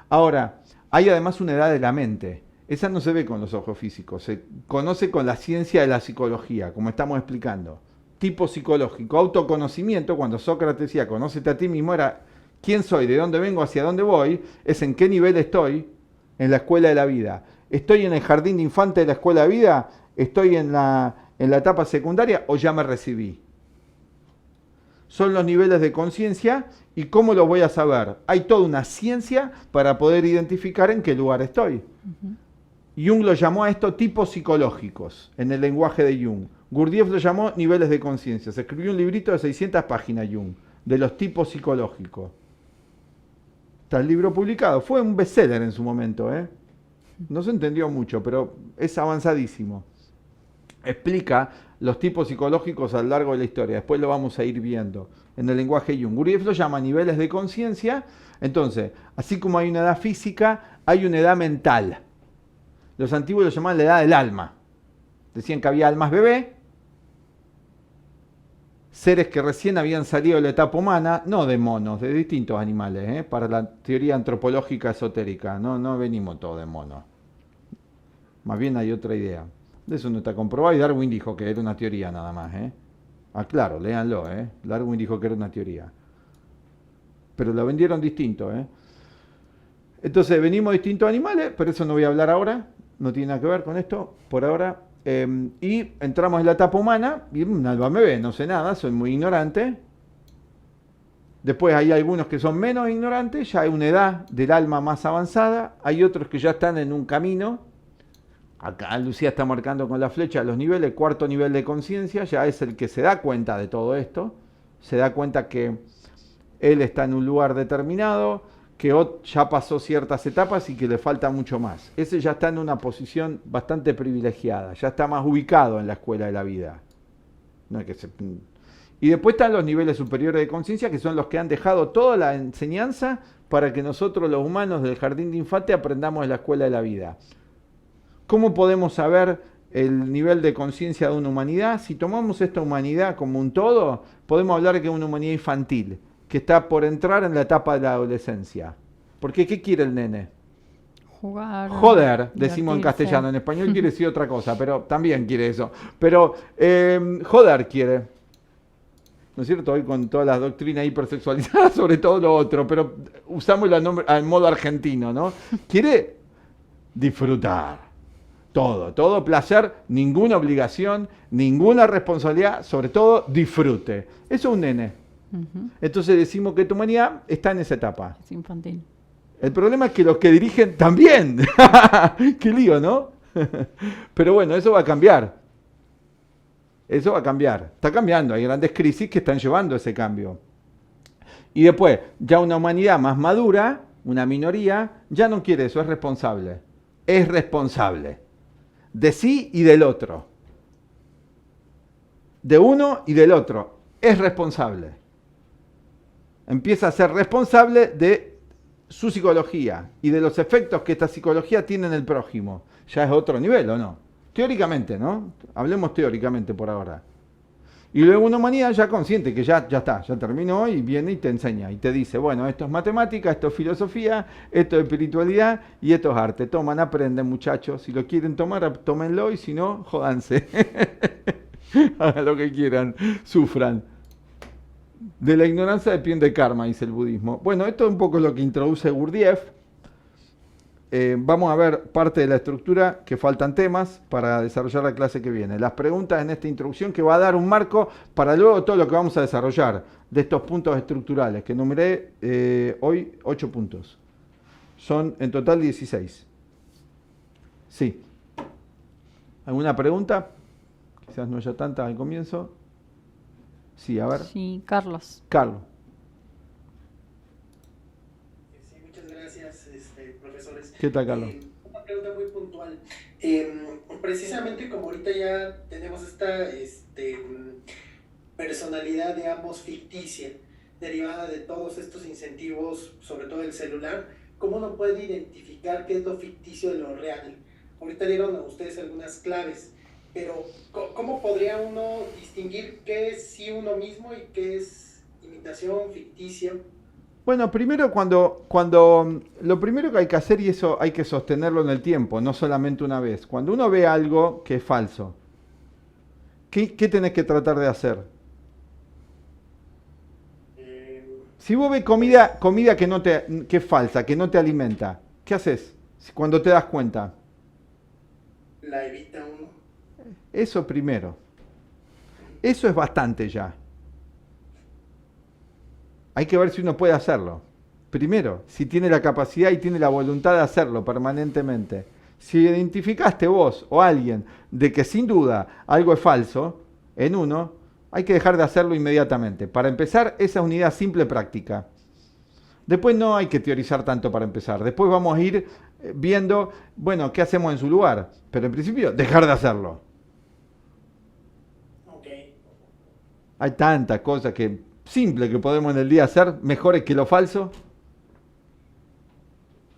Ahora, hay además una edad de la mente. Esa no se ve con los ojos físicos. Se conoce con la ciencia de la psicología, como estamos explicando. Tipo psicológico. Autoconocimiento, cuando Sócrates decía, conócete a ti mismo, era quién soy, de dónde vengo, hacia dónde voy, es en qué nivel estoy en la escuela de la vida. ¿Estoy en el jardín de infantes de la escuela de vida? ¿Estoy en la etapa secundaria o ya me recibí? Son los niveles de conciencia y ¿cómo los voy a saber? Hay toda una ciencia para poder identificar en qué lugar estoy. Jung lo llamó a esto tipos psicológicos, en el lenguaje de Jung. Gurdjieff lo llamó niveles de conciencia. Se escribió un librito de 600 páginas, Jung, de los tipos psicológicos. Está el libro publicado. Fue un bestseller en su momento, ¿eh? No se entendió mucho, pero es avanzadísimo. Explica los tipos psicológicos a lo largo de la historia. Después lo vamos a ir viendo en el lenguaje Jung. Gurdjieff lo llama niveles de conciencia. Entonces, así como hay una edad física, hay una edad mental. Los antiguos lo llamaban la edad del alma. Decían que había almas bebé, seres que recién habían salido de la etapa humana, no de monos, de distintos animales, para la teoría antropológica esotérica. No venimos todos de monos. Más bien hay otra idea. De eso no está comprobado y Darwin dijo que era una teoría nada más. Ah, claro, léanlo. Darwin dijo que era una teoría. Pero lo vendieron distinto. Entonces, venimos distintos animales, pero eso no voy a hablar ahora. No tiene nada que ver con esto, por ahora. Y entramos en la etapa humana, y un alma bebé, no sé nada, soy muy ignorante. Después hay algunos que son menos ignorantes, ya hay una edad del alma más avanzada, hay otros que ya están en un camino. Acá Lucía está marcando con la flecha los niveles, el 4.º nivel de conciencia, ya es el que se da cuenta de todo esto, se da cuenta que él está en un lugar determinado, que ya pasó ciertas etapas y que le falta mucho más. Ese ya está en una posición bastante privilegiada, ya está más ubicado en la escuela de la vida. No es que Y después están los niveles superiores de conciencia, que son los que han dejado toda la enseñanza para que nosotros los humanos del jardín de infantes aprendamos en la escuela de la vida. ¿Cómo podemos saber el nivel de conciencia de una humanidad? Si tomamos esta humanidad como un todo, podemos hablar que es una humanidad infantil, que está por entrar en la etapa de la adolescencia. Porque ¿qué quiere el nene? Jugar, Joder, decimos en divertirse. castellano. En español quiere decir otra cosa, pero también quiere eso. Pero joder quiere. ¿No es cierto? Hoy con todas las doctrinas hipersexualizadas, sobre todo lo otro, pero usamos el nombre al modo argentino, ¿no? Quiere disfrutar. Todo placer, ninguna obligación, ninguna responsabilidad, sobre todo disfrute. Eso es un nene. Ujú. Entonces decimos que tu humanidad está en esa etapa. Es infantil. El problema es que los que dirigen también. Qué lío, ¿no? Pero bueno, eso va a cambiar. Eso va a cambiar. Está cambiando. Hay grandes crisis que están llevando ese cambio. Y después, ya una humanidad más madura, una minoría, ya no quiere eso, es responsable. Es responsable. De sí y del otro. De uno y del otro. Es responsable. Empieza a ser responsable de su psicología y de los efectos que esta psicología tiene en el prójimo. Ya es otro nivel, ¿o no? Teóricamente, ¿no? Hablemos teóricamente por ahora. Y luego una humanidad ya consciente que ya está, ya terminó y viene y te enseña y te dice, bueno, esto es matemática, esto es filosofía, esto es espiritualidad y esto es arte. Toman, aprenden, muchachos. Si lo quieren tomar, tómenlo y si no, jódanse. Hagan lo que quieran, sufran. De la ignorancia depende karma, dice el budismo. Bueno, esto es un poco lo que introduce Gurdjieff. Vamos a ver parte de la estructura, que faltan temas para desarrollar la clase que viene. Las preguntas en esta introducción que va a dar un marco para luego todo lo que vamos a desarrollar de estos puntos estructurales, que numeré hoy 8 puntos. Son en total 16. Sí. ¿Alguna pregunta? Quizás no haya tantas al comienzo. Sí, a ver. Sí, Carlos. Carlos. Sí, muchas gracias, profesores. ¿Qué tal, Carlos? Una pregunta muy puntual. Precisamente como ahorita ya tenemos esta personalidad, digamos, ficticia, derivada de todos estos incentivos, sobre todo el celular, ¿cómo uno puede identificar qué es lo ficticio de lo real? Ahorita dieron a ustedes algunas claves, pero ¿cómo podría uno distinguir qué es sí uno mismo y qué es imitación, ficticio? Bueno, primero lo primero que hay que hacer, y eso hay que sostenerlo en el tiempo, no solamente una vez. Cuando uno ve algo que es falso, ¿qué tenés que tratar de hacer? Si vos ves comida que es falsa, que no te alimenta, ¿qué haces cuando te das cuenta? La evita uno. Eso primero. Eso es bastante ya. Hay que ver si uno puede hacerlo. Primero, si tiene la capacidad y tiene la voluntad de hacerlo permanentemente. Si identificaste vos o alguien de que sin duda algo es falso en uno, hay que dejar de hacerlo inmediatamente. Para empezar, esa unidad simple práctica. Después no hay que teorizar tanto para empezar. Después vamos a ir viendo, bueno, qué hacemos en su lugar. Pero en principio, dejar de hacerlo. Okay. Hay tantas cosas simples que podemos en el día hacer, mejores que lo falso.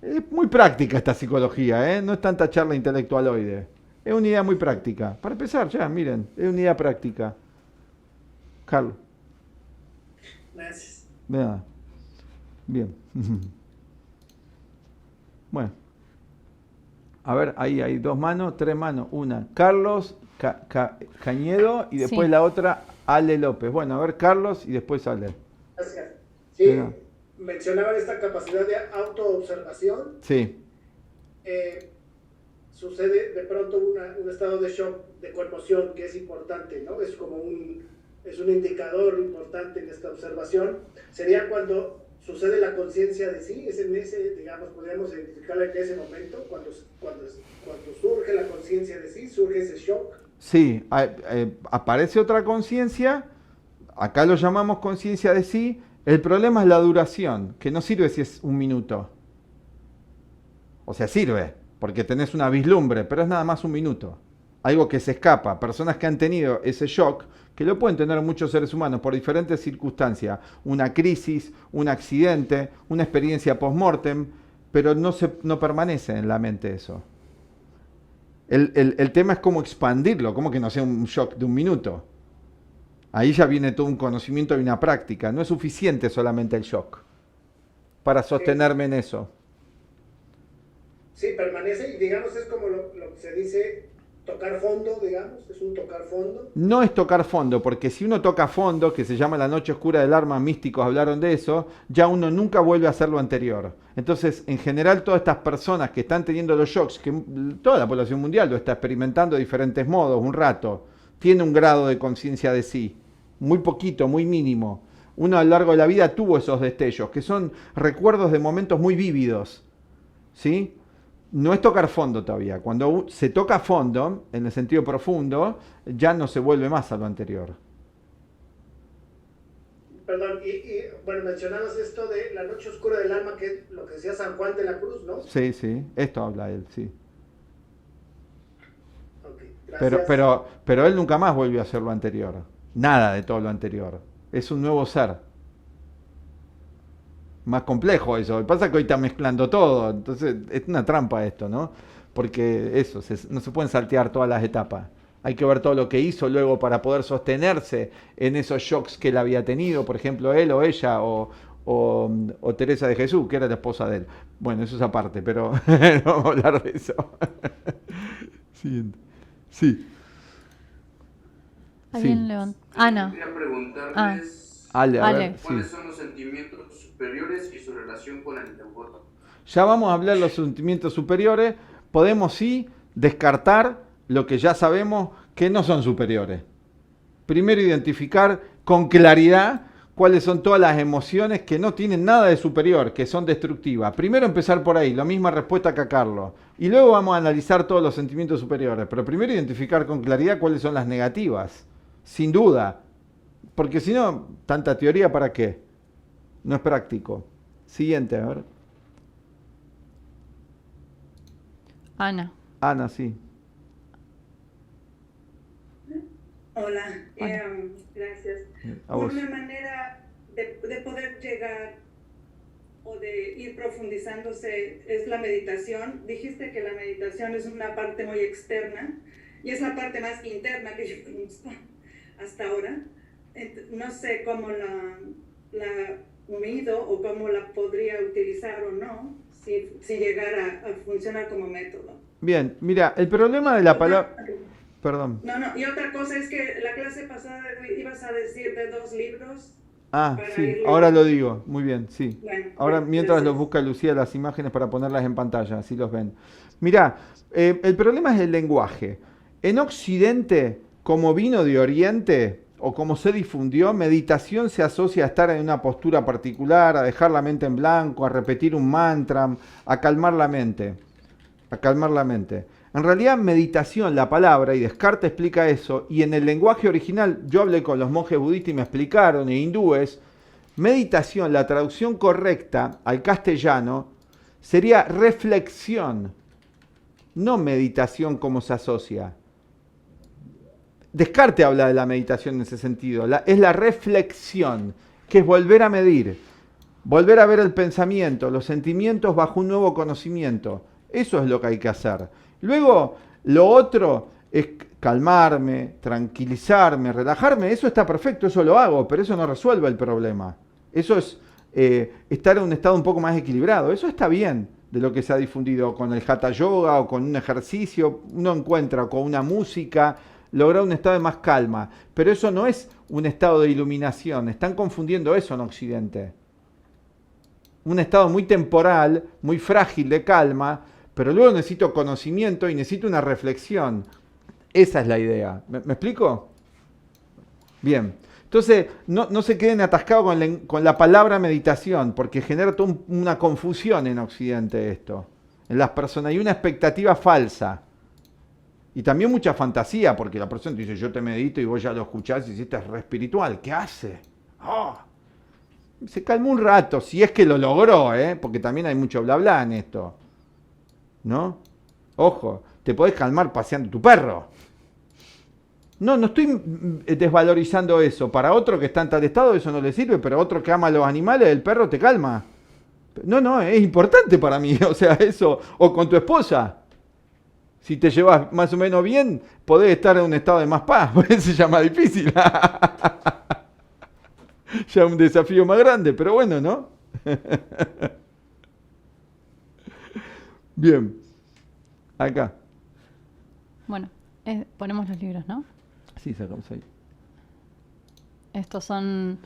Es muy práctica esta psicología, ¿eh? No es tanta charla intelectualoide. Es una idea muy práctica. Para empezar, ya, miren, es una idea práctica. Carlos. Gracias. Nada. Bien. Bueno. A ver, ahí hay 2 manos, 3 manos. Una, Carlos Cañedo y después Sí. la otra, Ale López. Bueno, a ver, Carlos y después Ale. Gracias. Sí, Venga. mencionaban esta capacidad de autoobservación. Sí. Sucede de pronto un estado de shock, de conmoción, que es importante, ¿no? Es como es un indicador importante en esta observación. Sería cuando sucede la conciencia de sí, es en ese, digamos, podríamos identificarla en ese momento, cuando surge la conciencia de sí, surge ese shock. Sí, aparece otra conciencia, acá lo llamamos conciencia de sí, el problema es la duración, que no sirve si es 1 minuto. O sea, sirve, porque tenés una vislumbre, pero es nada más 1 minuto. Algo que se escapa, personas que han tenido ese shock, que lo pueden tener muchos seres humanos por diferentes circunstancias, una crisis, un accidente, una experiencia post-mortem, pero no permanece en la mente eso. El tema es cómo expandirlo, cómo que no sea un shock de 1 minuto. Ahí ya viene todo un conocimiento y una práctica. No es suficiente solamente el shock para sostenerme en eso. Sí, permanece y digamos es como lo que se dice tocar fondo, digamos, es un tocar fondo. No es tocar fondo, porque si uno toca fondo, que se llama La Noche Oscura del Alma, místicos hablaron de eso, ya uno nunca vuelve a hacer lo anterior. Entonces, en general, todas estas personas que están teniendo los shocks, que toda la población mundial lo está experimentando de diferentes modos, un rato, tiene un grado de conciencia de sí, muy poquito, muy mínimo. Uno a lo largo de la vida tuvo esos destellos, que son recuerdos de momentos muy vívidos, ¿sí? No es tocar fondo todavía. Cuando se toca fondo, en el sentido profundo, ya no se vuelve más a lo anterior. Perdón, bueno, mencionabas esto de la noche oscura del alma, que es lo que decía San Juan de la Cruz, ¿no? Sí, sí, esto habla él, sí. Okay, gracias. Pero él nunca más volvió a hacer lo anterior. Nada de todo lo anterior. Es un nuevo ser. Más complejo eso. Lo que pasa es que hoy está mezclando todo. Entonces es una trampa esto, ¿no? Porque eso, no se pueden saltear todas las etapas. Hay que ver todo lo que hizo luego para poder sostenerse en esos shocks que él había tenido. Por ejemplo, él o ella o Teresa de Jesús, que era la esposa de él. Bueno, eso es aparte, pero no vamos a hablar de eso. Siguiente. Sí. ¿Alguien levanta? Ana. Quería preguntarles Ale, cuáles son los sentimientos superiores y su relación con el devoto. Ya vamos a hablar de los sentimientos superiores. Podemos sí descartar lo que ya sabemos que no son superiores. Primero identificar con claridad cuáles son todas las emociones que no tienen nada de superior, que son destructivas. Primero empezar por ahí, la misma respuesta que a Carlos. Y luego vamos a analizar todos los sentimientos superiores. Pero primero identificar con claridad cuáles son las negativas. Sin duda. Porque si no, tanta teoría, ¿para qué? No es práctico. Siguiente, a ver. Ana. Ana, sí. Hola, Hola. gracias. A vos. Una manera de poder llegar o de ir profundizándose es la meditación. Dijiste que la meditación es una parte muy externa y es la parte más interna que yo conozco hasta ahora. No sé cómo la mido o cómo la podría utilizar o no, si llegara a funcionar como método. Bien, mira, el problema de la palabra... Perdón. No, y otra cosa es que la clase pasada ibas a decir de 2 libros. Ah, sí, ahora lo digo. Muy bien, sí. Bueno, Ahora, mientras gracias. los busca Lucía las imágenes para ponerlas en pantalla, así los ven. Mirá, el problema es el lenguaje. En Occidente, como vino de Oriente, o como se difundió, meditación se asocia a estar en una postura particular, a dejar la mente en blanco, a repetir un mantra, a calmar la mente. A calmar la mente. En realidad, meditación, la palabra, y Descartes explica eso, y en el lenguaje original, yo hablé con los monjes budistas y me explicaron, e hindúes, meditación, la traducción correcta al castellano, sería reflexión, no meditación como se asocia. Descartes habla de la meditación en ese sentido, es la reflexión, que es volver a medir, volver a ver el pensamiento, los sentimientos bajo un nuevo conocimiento. Eso es lo que hay que hacer. Luego, lo otro es calmarme, tranquilizarme, relajarme. Eso está perfecto, eso lo hago, pero eso no resuelve el problema. Eso es estar en un estado un poco más equilibrado. Eso está bien de lo que se ha difundido con el Hatha Yoga o con un ejercicio. Uno encuentra con una música, lograr un estado de más calma. Pero eso no es un estado de iluminación. Están confundiendo eso en Occidente. Un estado muy temporal, muy frágil de calma, pero luego necesito conocimiento y necesito una reflexión. Esa es la idea. ¿Me explico? Bien. Entonces, no se queden atascados con la palabra meditación, porque genera toda una confusión en Occidente esto. En las personas hay una expectativa falsa. Y también mucha fantasía, porque la persona dice, yo te medito y vos ya lo escuchás y dices, esto es re espiritual. ¿Qué hace? ¡Oh! Se calmó un rato, si es que lo logró, porque también hay mucho bla bla en esto. ¿No? Ojo, te podés calmar paseando tu perro. No estoy desvalorizando eso. Para otro que está en tal estado eso no le sirve, pero otro que ama a los animales, el perro te calma. No, es importante para mí, o sea, eso. O con tu esposa. Si te llevas más o menos bien, podés estar en un estado de más paz. Se llama difícil. Ya un desafío más grande, pero bueno, ¿no? Bien. Acá. Bueno, ponemos los libros, ¿no? Sí, sacamos ahí. Estos son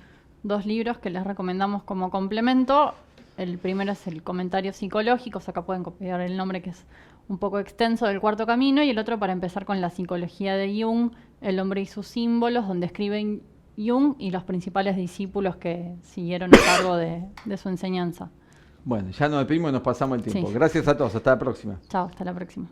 2 libros que les recomendamos como complemento. El primero es el Comentarios Psicológicos. Acá pueden copiar el nombre, que es un poco extenso, del Cuarto Camino. Y el otro, para empezar, con la psicología de Jung, El hombre y sus símbolos, donde escriben Jung y los principales discípulos que siguieron a cargo de su enseñanza. Bueno, ya nos despedimos y nos pasamos el tiempo. Sí. Gracias a todos. Hasta la próxima. Chao, hasta la próxima.